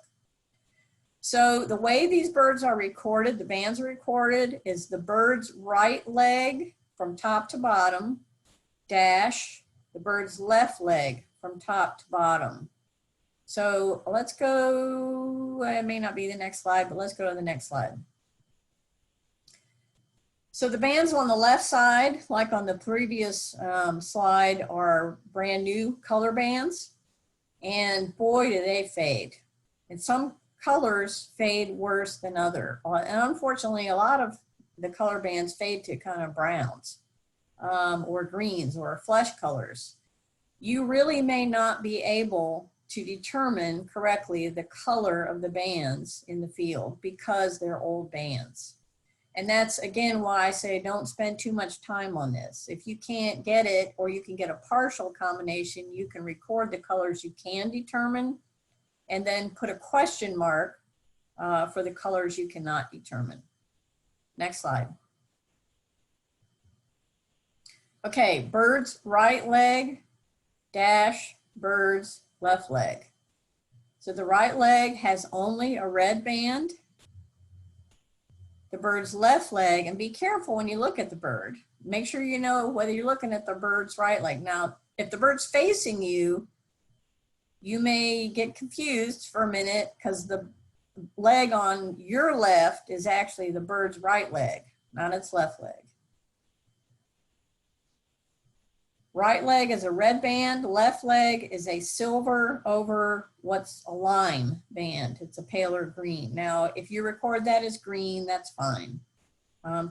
So the way these birds are recorded, the bands are recorded, is the bird's right leg from top to bottom, dash the bird's left leg from top to bottom. So let's go, it may not be the next slide, but let's go to the next slide. So the bands on the left side, like on the previous slide, are brand new color bands. And boy, do they fade. And some colors fade worse than other. And unfortunately, a lot of the color bands fade to kind of browns or greens or flesh colors. You really may not be able to determine correctly the color of the bands in the field because they're old bands. And that's, again, why I say don't spend too much time on this. If you can't get it, or you can get a partial combination, you can record the colors you can determine and then put a question mark for the colors you cannot determine. Next slide. Okay, bird's right leg, dash, bird's left leg. So the right leg has only a red band. The bird's left leg, and be careful when you look at the bird. Make sure you know whether you're looking at the bird's right leg. Now, if the bird's facing you, you may get confused for a minute because the leg on your left is actually the bird's right leg, not its left leg. Right leg is a red band, left leg is a silver over what's a lime band. It's a paler green. Now, if you record that as green, that's fine.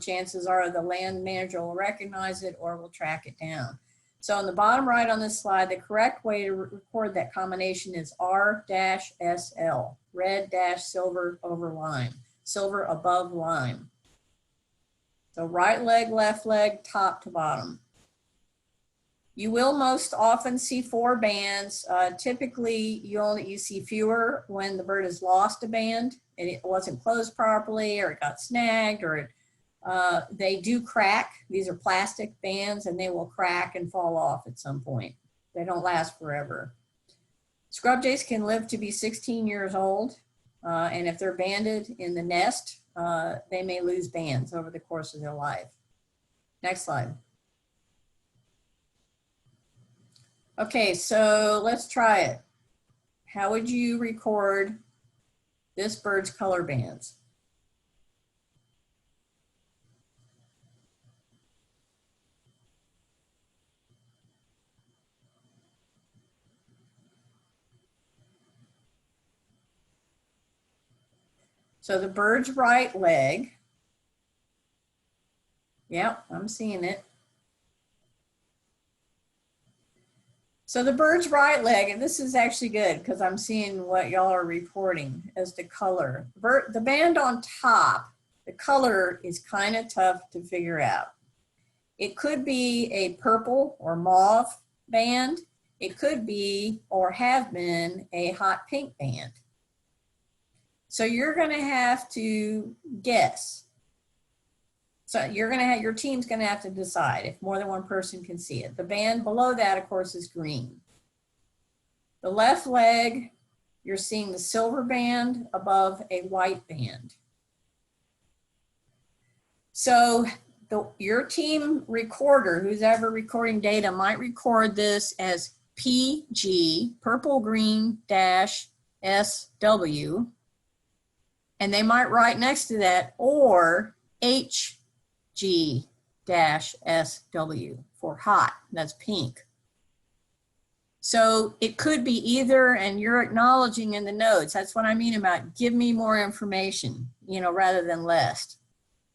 Chances are the land manager will recognize it or will track it down. So on the bottom right on this slide, the correct way to record that combination is R-SL, red-silver over lime, silver above lime. So right leg, left leg, top to bottom. You will most often see 4 bands. Typically, you see fewer when the bird has lost a band and it wasn't closed properly, or it got snagged, or they do crack. These are plastic bands and they will crack and fall off at some point. They don't last forever. Scrub jays can live to be 16 years old. And if they're banded in the nest, they may lose bands over the course of their life. Next slide. Okay, so let's try it. How would you record this bird's color bands? So the bird's right leg, yep, I'm seeing it. So the bird's right leg, and this is actually good because I'm seeing what y'all are reporting as the color. The band on top, the color is kind of tough to figure out. It could be a purple or mauve band. It could be, or have been, a hot pink band. So you're going to have to guess. So your team's going to have to decide if more than one person can see it. The band below that, of course, is green. The left leg, you're seeing the silver band above a white band. So your team recorder, who's ever recording data, might record this as PG, purple green dash SW. And they might write next to that, or HG-SW for hot, that's pink. So it could be either, and you're acknowledging in the notes, that's what I mean about give me more information, rather than less.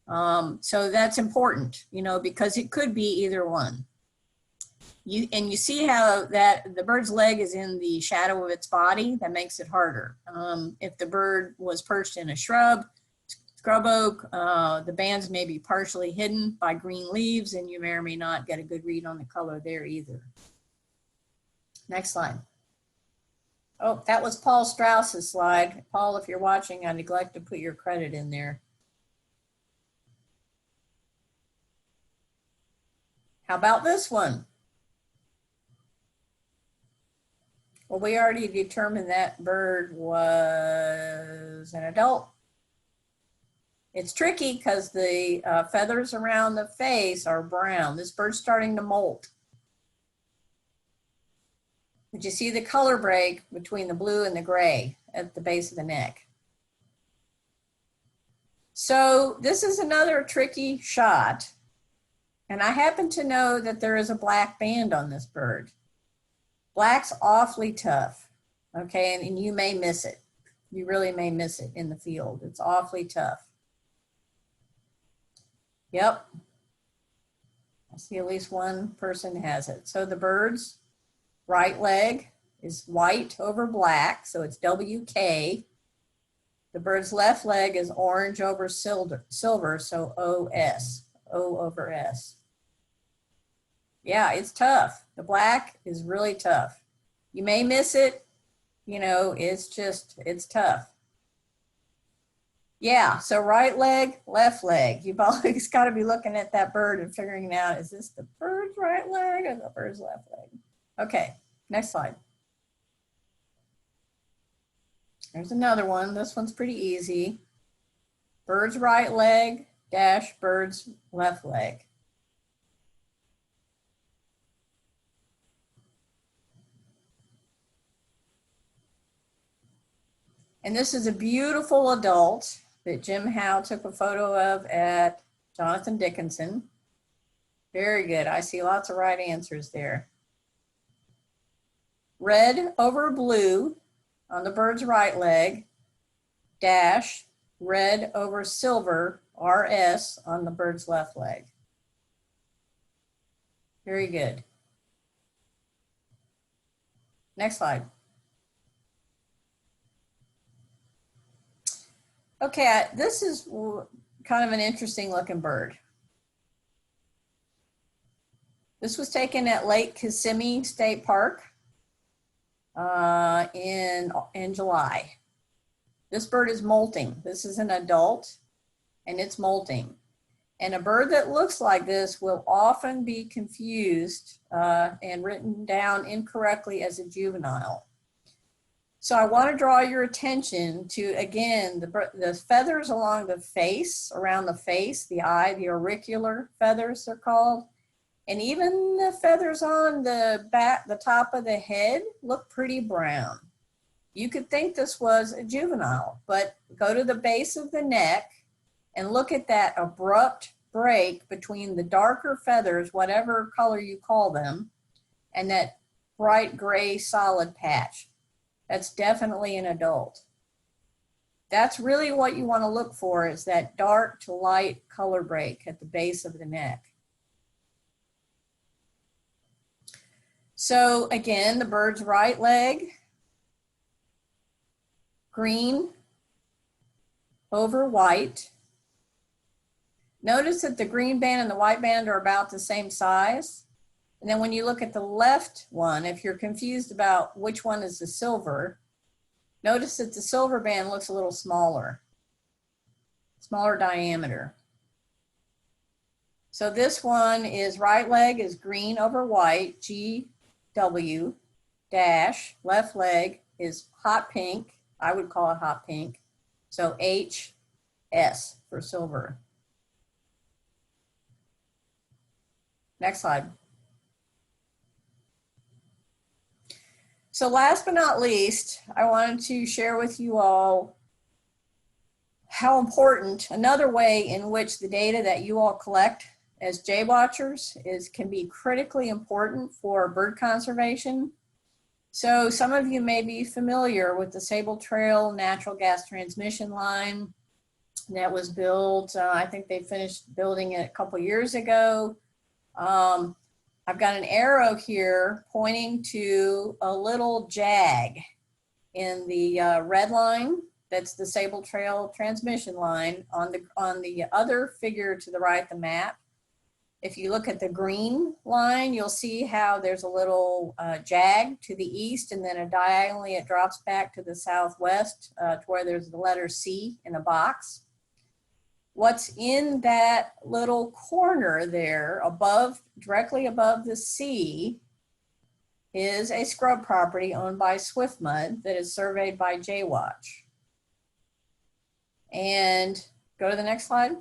So that's important, because it could be either one. You see how that the bird's leg is in the shadow of its body. That makes it harder. If the bird was perched in a scrub oak, the bands may be partially hidden by green leaves, and you may or may not get a good read on the color there either. Next slide. Oh, that was Paul Strauss's slide. Paul, if you're watching, I neglect to put your credit in there. How about this one? Well, we already determined that bird was an adult. It's tricky because the feathers around the face are brown. This bird's starting to molt. Did you see the color break between the blue and the gray at the base of the neck? So this is another tricky shot. And I happen to know that there is a black band on this bird. Black's awfully tough, okay? And you may miss it. You really may miss it in the field. It's awfully tough. Yep. I see at least one person has it. So the bird's right leg is white over black, so it's WK. The bird's left leg is orange over silver, so OS, O over S. Yeah, it's tough. The black is really tough. You may miss it, it's tough. Yeah, so right leg, left leg. You've always got to be looking at that bird and figuring out, is this the bird's right leg or the bird's left leg? Okay, next slide. There's another one. This one's pretty easy. Bird's right leg dash bird's left leg. And this is a beautiful adult that Jim Howe took a photo of at Jonathan Dickinson. Very good. I see lots of right answers there. Red over blue on the bird's right leg, dash red over silver, RS, on the bird's left leg. Very good. Next slide. Okay, this is kind of an interesting looking bird. This was taken at Lake Kissimmee State Park in July. This bird is molting. This is an adult and it's molting. And a bird that looks like this will often be confused and written down incorrectly as a juvenile. So I want to draw your attention to, again, the feathers along the face, around the face, the eye, the auricular feathers they're called. And even the feathers on the back, the top of the head look pretty brown. You could think this was a juvenile, but go to the base of the neck and look at that abrupt break between the darker feathers, whatever color you call them, and that bright gray solid patch. That's definitely an adult. That's really what you want to look for, is that dark to light color break at the base of the neck. So again, the bird's right leg, green over white. Notice that the green band and the white band are about the same size. And then when you look at the left one, if you're confused about which one is the silver, notice that the silver band looks a little smaller diameter. So this one is right leg is green over white, GW dash, left leg is hot pink. I would call it hot pink. So HS for silver. Next slide. So last but not least, I wanted to share with you all how important another way in which the data that you all collect as jay watchers can be critically important for bird conservation. So some of you may be familiar with the Sable Trail natural gas transmission line that was built. I think they finished building it a couple years ago. I've got an arrow here pointing to a little jag in the red line. That's the Sable Trail transmission line. On the other figure to the right, the map, if you look at the green line, you'll see how there's a little jag to the east, and then diagonally it drops back to the southwest to where there's the letter C in a box. What's in that little corner there above, directly above the C, is a scrub property owned by Swiftmud that is surveyed by Jaywatch. And go to the next slide.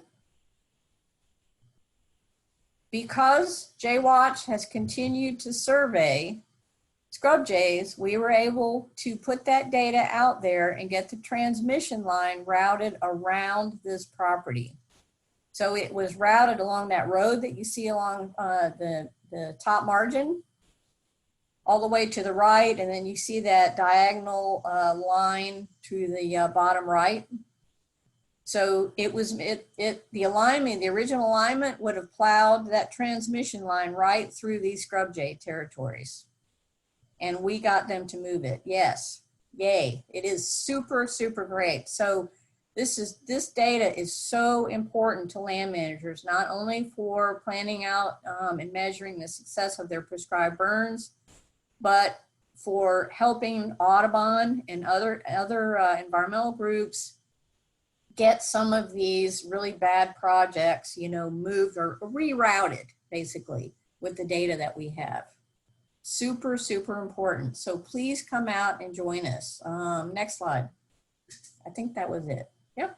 Because Jaywatch has continued to survey scrub jays, we were able to put that data out there and get the transmission line routed around this property. So it was routed along that road that you see along the top margin, all the way to the right, and then you see that diagonal line to the bottom right. So the alignment, the original alignment would have plowed that transmission line right through these scrub jay territories. And we got them to move it. Yes, yay. It is super, super great. So this data is so important to land managers, not only for planning out and measuring the success of their prescribed burns, but for helping Audubon and other environmental groups get some of these really bad projects, moved or rerouted, basically, with the data that we have. Super, super important. So please come out and join us. Next slide. I think that was it. Yep.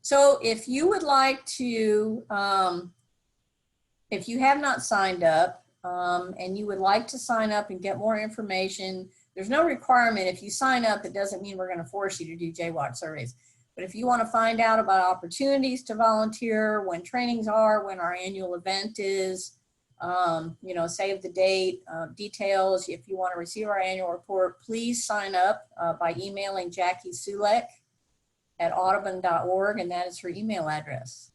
So if you would like to, if you have not signed up and you would like to sign up and get more information, there's no requirement. If you sign up, it doesn't mean we're going to force you to do Jaywatch surveys. But if you want to find out about opportunities to volunteer, when trainings are, when our annual event is, save the date, details. If you want to receive our annual report, please sign up by emailing Jackie Sulek at audubon.org, and that is her email address.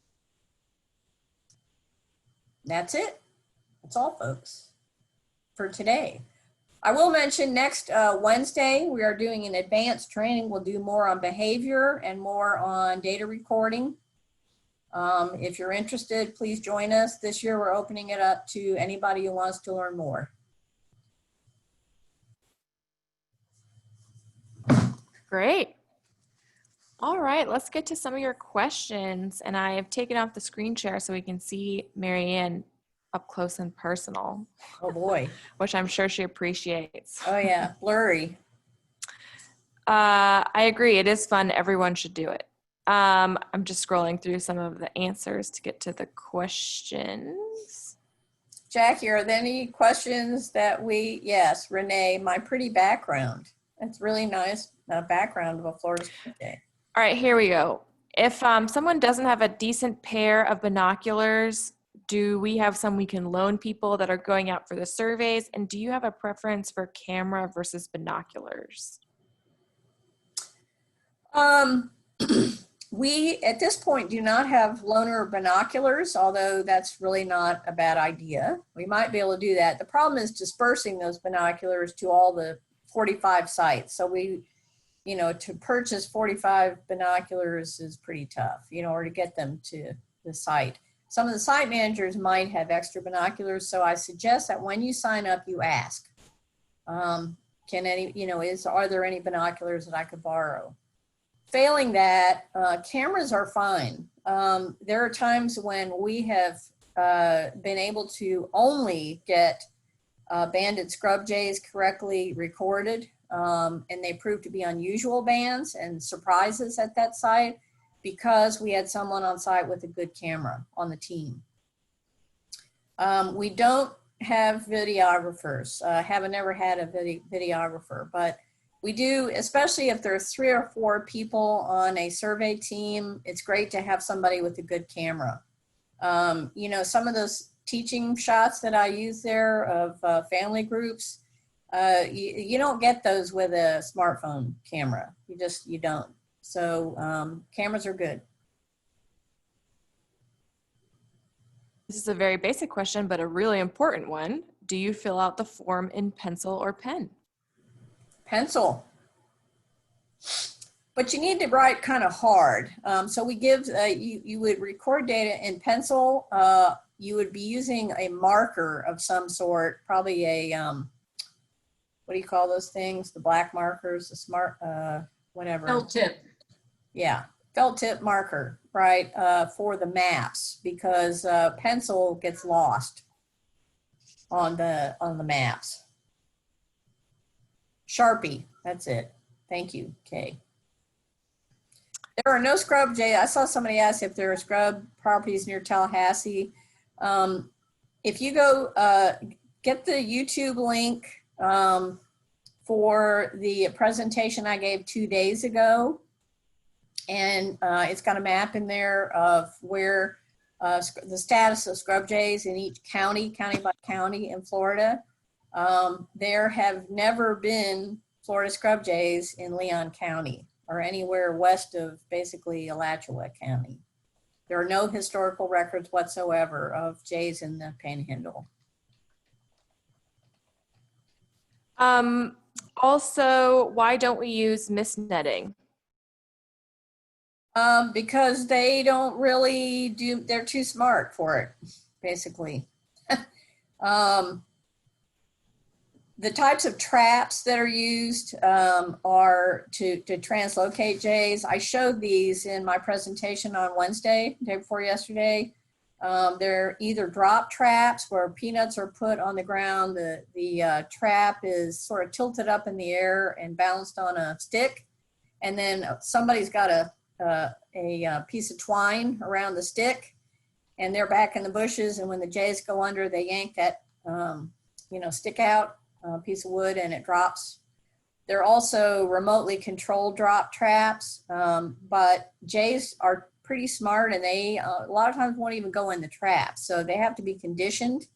That's it. That's all, folks, for today. I will mention next Wednesday, we are doing an advanced training. We'll do more on behavior and more on data recording. If you're interested, please join us. This year, we're opening it up to anybody who wants to learn more. Great. All right, let's get to some of your questions. And I have taken off the screen share so we can see Marianne up close and personal. Oh boy. Which I'm sure she appreciates. Oh yeah, blurry. I agree. It is fun. Everyone should do it. I'm just scrolling through some of the answers to get to the questions. Jackie, are there any questions that yes, Renee, my pretty background. That's really nice background of a Florida Script Day. All right, here we go. If someone doesn't have a decent pair of binoculars, do we have some we can loan people that are going out for the surveys? And do you have a preference for camera versus binoculars? We, at this point, do not have loaner binoculars, although that's really not a bad idea. We might be able to do that. The problem is dispersing those binoculars to all the 45 sites. So to purchase 45 binoculars is pretty tough, or to get them to the site. Some of the site managers might have extra binoculars, so I suggest that when you sign up, you ask, are there any binoculars that I could borrow? Failing that, cameras are fine. There are times when we have been able to only get banded scrub jays correctly recorded, and they proved to be unusual bands and surprises at that site because we had someone on site with a good camera on the team. We don't have videographers. Haven't ever had a videographer, but we do, especially if there's 3 or 4 people on a survey team, it's great to have somebody with a good camera. Some of those teaching shots that I use there of family groups, you don't get those with a smartphone camera. You don't. So cameras are good. This is a very basic question, but a really important one. Do you fill out the form in pencil or pen? Pencil. But you need to write kind of hard. So we give, you would record data in pencil. You would be using a marker of some sort, probably a, what do you call those things? The black markers, the smart, whatever. Felt tip. Yeah, felt tip marker, right, for the maps, because pencil gets lost on the maps. Sharpie, that's it. Thank you, Kay. There are no scrub jay. I saw somebody ask if there are scrub properties near Tallahassee. If you go get the YouTube link for the presentation I gave 2 days ago, and it's got a map in there of where the status of scrub jays in each county by county in Florida. There have never been Florida scrub jays in Leon County or anywhere west of basically Alachua County. There are no historical records whatsoever of jays in the Panhandle. Also, why don't we use mist netting? Because they don't really do, they're too smart for it, basically. The types of traps that are used are to translocate jays. I showed these in my presentation on Wednesday, day before yesterday. They're either drop traps where peanuts are put on the ground. The trap is sort of tilted up in the air and balanced on a stick. And then somebody's got a piece of twine around the stick, and they're back in the bushes. And when the jays go under, they yank that stick out. Piece of wood, and it drops. They're also remotely controlled drop traps, but jays are pretty smart, and they a lot of times won't even go in the trap, so they have to be conditioned.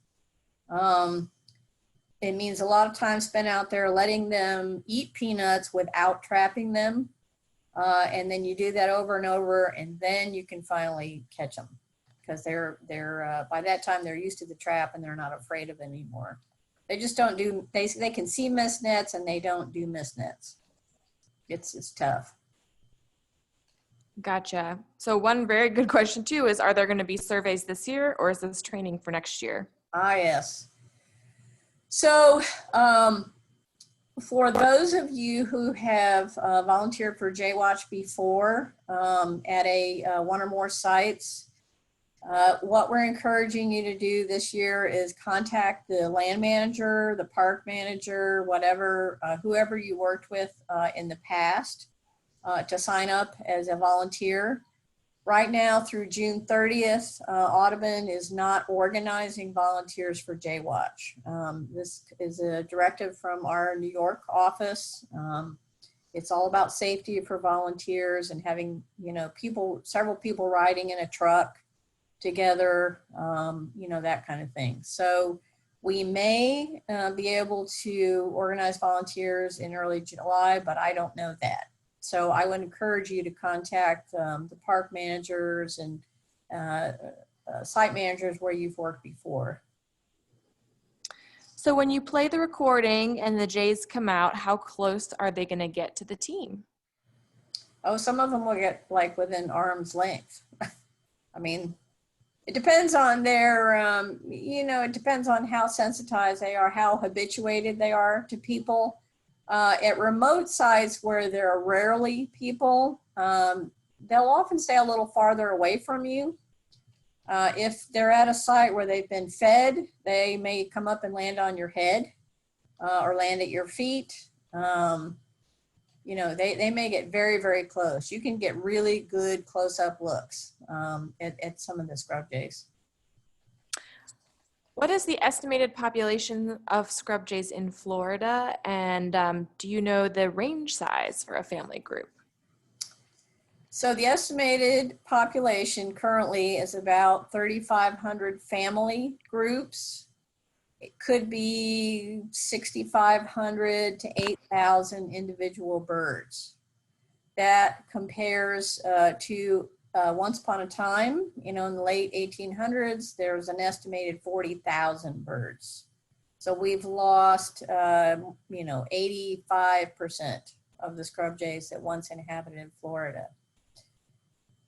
It means a lot of time spent out there letting them eat peanuts without trapping them, and then you do that over and over, and then you can finally catch them, because they're by that time they're used to the trap and they're not afraid of it anymore. They just don't do, they can see mist nets and they don't do mist nets. It's tough. Gotcha. So one very good question too is, are there going to be surveys this year, or is this training for next year? Ah, yes. So for those of you who have volunteered for JWatch before at one or more sites, what we're encouraging you to do this year is contact the land manager, the park manager, whatever, whoever you worked with in the past to sign up as a volunteer. Right now through June 30th, Audubon is not organizing volunteers for JWatch. This is a directive from our New York office. It's all about safety for volunteers and having, you know, several people riding in a truck together, you know, that kind of thing. So we may be able to organize volunteers in early July, but I don't know that. So I would encourage you to contact the park managers and site managers where you've worked before. So when you play the recording and the Jays come out, how close are they going to get to the team? Oh, some of them will get like within arm's length. I mean, it depends on their, you know, it depends on how sensitized they are, how habituated they are to people. At remote sites where there are rarely people, they'll often stay a little farther away from you. If they're at a site where they've been fed, they may come up and land on your head or land at your feet. You know, they may get very, very close. You can get really good close-up looks at some of the scrub jays. What is the estimated population of scrub jays in Florida? And do you know the range size for a family group? So the estimated population currently is about 3,500 family groups. It could be 6,500 to 8,000 individual birds. That compares to once upon a time, you know, in the late 1800s, there was an estimated 40,000 birds. So we've lost, you know, 85% of the scrub jays that once inhabited Florida.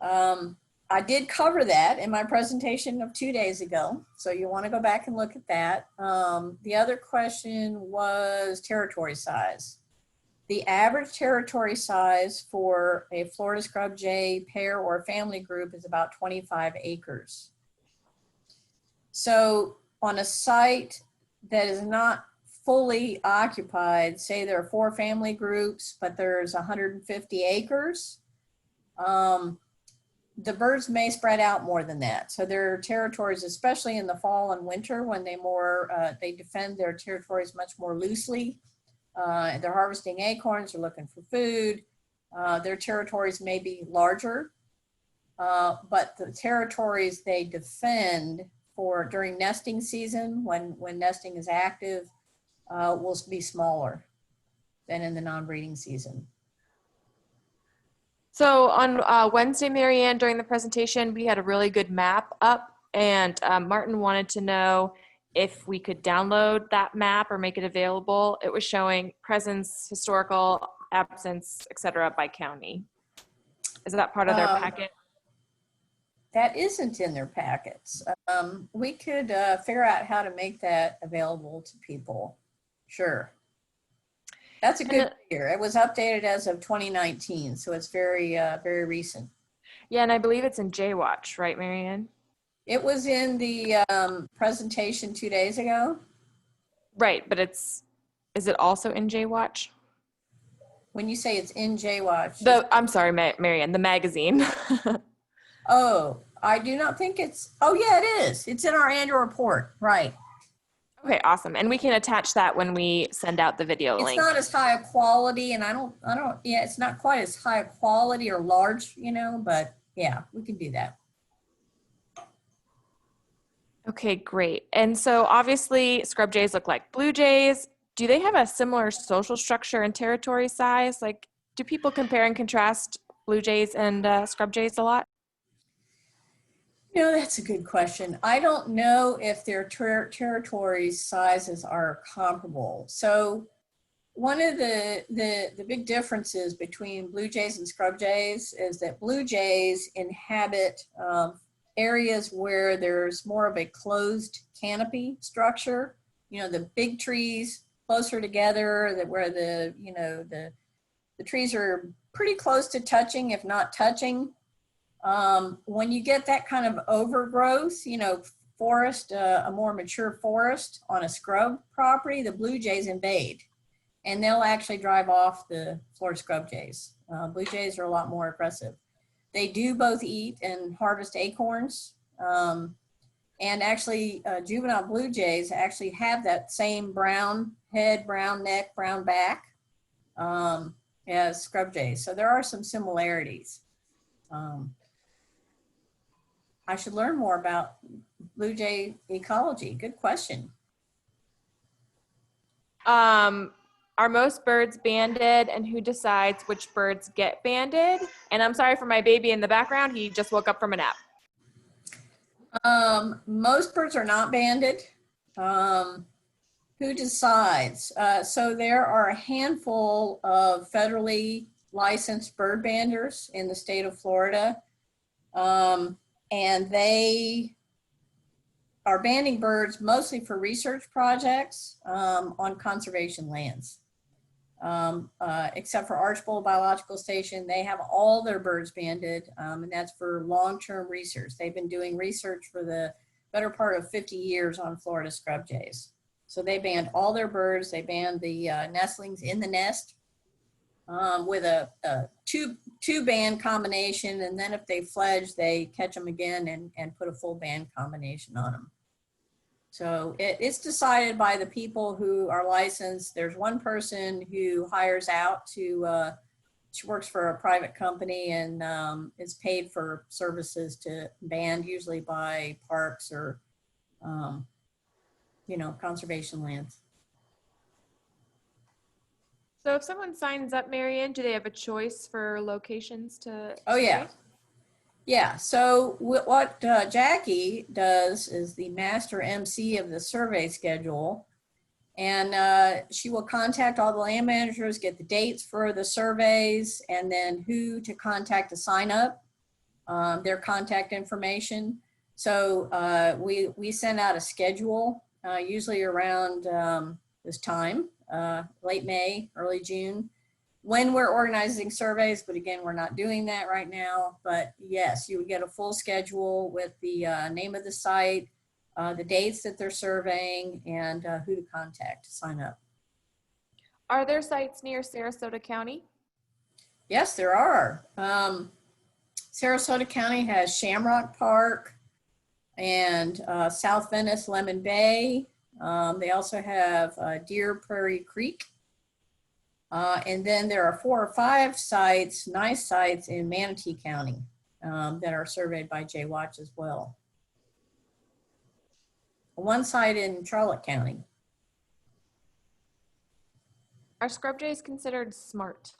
I did cover that in my presentation of 2 days ago, so you want to go back and look at that. The other question was territory size. The average territory size for a Florida scrub jay pair or family group is about 25 acres. So on a site that is not fully occupied, say there are 4 family groups, but there's 150 acres, the birds may spread out more than that. So their territories, especially in the fall and winter, when they defend their territories much more loosely. They're harvesting acorns, they're looking for food. Their territories may be larger, but the territories they defend for during nesting season, when nesting is active, will be smaller than in the non-breeding season. So on Wednesday, Marianne, during the presentation, we had a really good map up, and Martin wanted to know if we could download that map or make it available. It was showing presence, historical, absence, etc. by county. Is that part of their packet? That isn't in their packets. We could figure out how to make that available to people. Sure. That's a good figure. It was updated as of 2019, so it's very, very recent. Yeah, and I believe it's in JWatch, right, Marianne? It was in the presentation 2 days ago. Right, but is it also in JWatch? When you say it's in JWatch. I'm sorry, Marianne, the magazine. Oh, I do not think it's, oh yeah, it is. It's in our annual report, right. Okay, awesome. And we can attach that when we send out the video link. It's not as high a quality, and yeah, it's not quite as high a quality or large, you know, but yeah, we can do that. Okay, great. And so obviously scrub jays look like blue jays. Do they have a similar social structure and territory size? Like, do people compare and contrast blue jays and scrub jays a lot? You know, that's a good question. I don't know if their territory sizes are comparable. So one of the big differences between blue jays and scrub jays is that blue jays inhabit areas where there's more of a closed canopy structure. You know, the big trees closer together, that where the, you know, the trees are pretty close to touching, if not touching. When you get that kind of overgrowth, you know, forest, a more mature forest on a scrub property, the blue jays invade, and they'll actually drive off the Florida scrub jays. Blue jays are a lot more aggressive. They do both eat and harvest acorns. And actually, juvenile blue jays actually have that same brown head, brown neck, brown back as scrub jays. So there are some similarities. I should learn more about blue jay ecology. Good question. Are most birds banded, and who decides which birds get banded? And I'm sorry for my baby in the background. He just woke up from a nap. Most birds are not banded. Who decides? So there are a handful of federally licensed bird banders in the state of Florida. And they are banding birds mostly for research projects on conservation lands. Except for Archbold Biological Station, they have all their birds banded, and that's for long-term research. They've been doing research for the better part of 50 years on Florida scrub jays. So they banned all their birds. They banned the nestlings in the nest with a two band combination, and then if they fledge, they catch them again and put a full band combination on them. So it's decided by the people who are licensed. There's one person who hires out to, she works for a private company and is paid for services to band, usually by parks or, you know, conservation lands. So if someone signs up, Marianne, do they have a choice for locations to? Oh, yeah. Yeah, so what Jackie does is the master MC of the survey schedule, and she will contact all the land managers, get the dates for the surveys, and then who to contact to sign up, their contact information. So we send out a schedule, usually around this time, late May, early June, when we're organizing surveys, but again, we're not doing that right now. But yes, you would get a full schedule with the name of the site, the dates that they're surveying, and who to contact to sign up. Are there sites near Sarasota County? Yes, there are. Sarasota County has Shamrock Park and South Venice Lemon Bay. They also have Deer Prairie Creek. And then there are 4 or 5 sites, nice sites in Manatee County that are surveyed by J-Watch as well. One site in Charlotte County. Are scrub jays considered smart?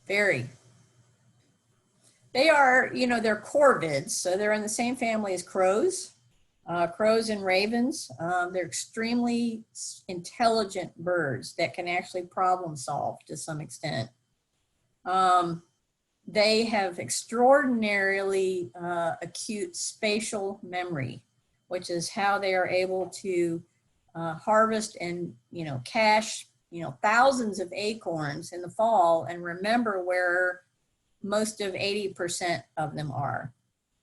Very. They are, you know, they're corvids, so they're in the same family as crows. Crows and ravens, they're extremely intelligent birds that can actually problem solve to some extent. They have extraordinarily acute spatial memory, which is how they are able to harvest and, you know, cache, you know, thousands of acorns in the fall and remember where most of 80% of them are.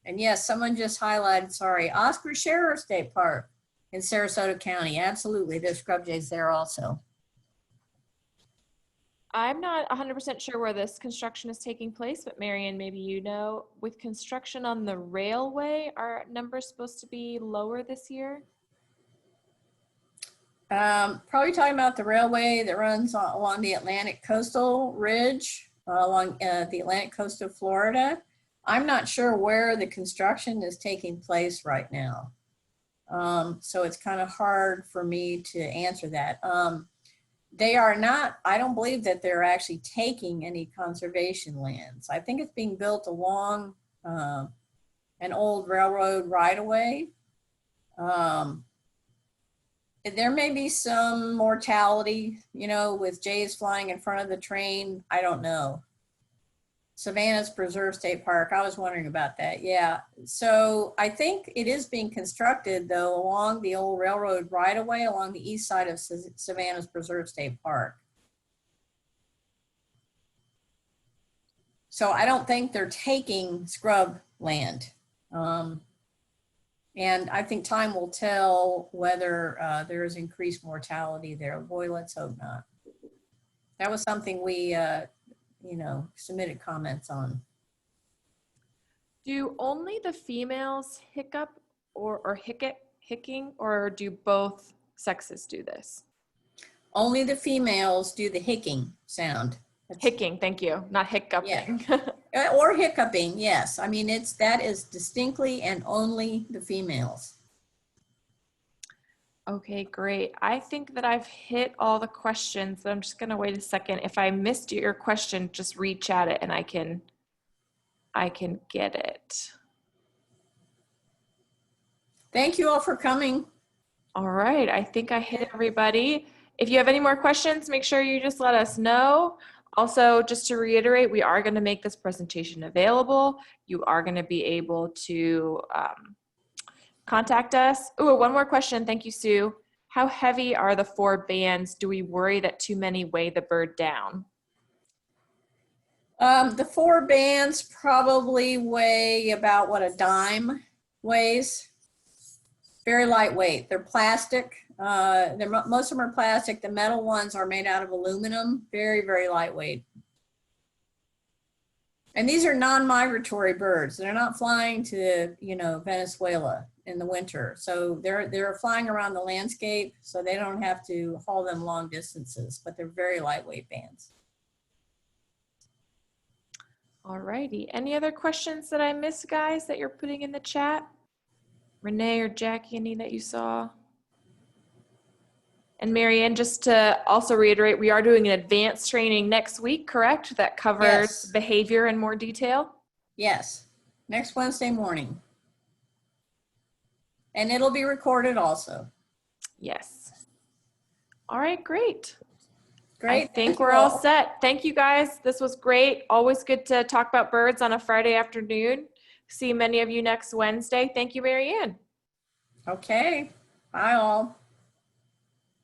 And yes, someone just highlighted, sorry, Oscar Scherer State Park in Sarasota County. Absolutely, there's scrub jays there also. I'm not 100% sure where this construction is taking place, but Marianne, maybe you know, with construction on the railway, are numbers supposed to be lower this year? Probably talking about the railway that runs along the Atlantic coastal ridge, along the Atlantic coast of Florida. I'm not sure where the construction is taking place right now. So it's kind of hard for me to answer that. They are not, I don't believe that they're actually taking any conservation lands. I think it's being built along an old railroad right-of-way. There may be some mortality, you know, with jays flying in front of the train. I don't know. Savannah's Preserve State Park. I was wondering about that. Yeah. So I think it is being constructed, though, along the old railroad right-of-way along the east side of Savannah's Preserve State Park. So I don't think they're taking scrub land. And I think time will tell whether there is increased mortality there. Boy, let's hope not. That was something we, you know, submitted comments on. Do only the females hiccup or hicking, or do both sexes do this? Only the females do the hicking sound. Hicking, thank you, not hiccuping. Yeah. Or hiccuping, yes. I mean, that is distinctly and only the females. Okay, great. I think that I've hit all the questions. I'm just gonna wait a second. If I missed your question, just re-chat it and I can get it. Thank you all for coming. All right, I think I hit everybody. If you have any more questions, make sure you just let us know. Also, just to reiterate, we are going to make this presentation available. You are going to be able to contact us. Oh, one more question. Thank you, Sue. How heavy are the 4 bands? Do we worry that too many weigh the bird down? The 4 bands probably weigh about what a dime weighs. Very lightweight. They're plastic. Most of them are plastic. The metal ones are made out of aluminum. Very, very lightweight. And these are non-migratory birds. They're not flying to, you know, Venezuela in the winter. So they're flying around the landscape, so they don't have to haul them long distances, but they're very lightweight bands. All righty. Any other questions that I missed, guys, that you're putting in the chat? Renee or Jackie, any that you saw? And Marianne, just to also reiterate, we are doing an advanced training next week, correct? That covers Yes. behavior in more detail? Yes, next Wednesday morning. And it'll be recorded also. Yes. All right, great. Great. I think we're all set. Thank you, guys. This was great. Always good to talk about birds on a Friday afternoon. See many of you next Wednesday. Thank you, Marianne. Okay, bye all.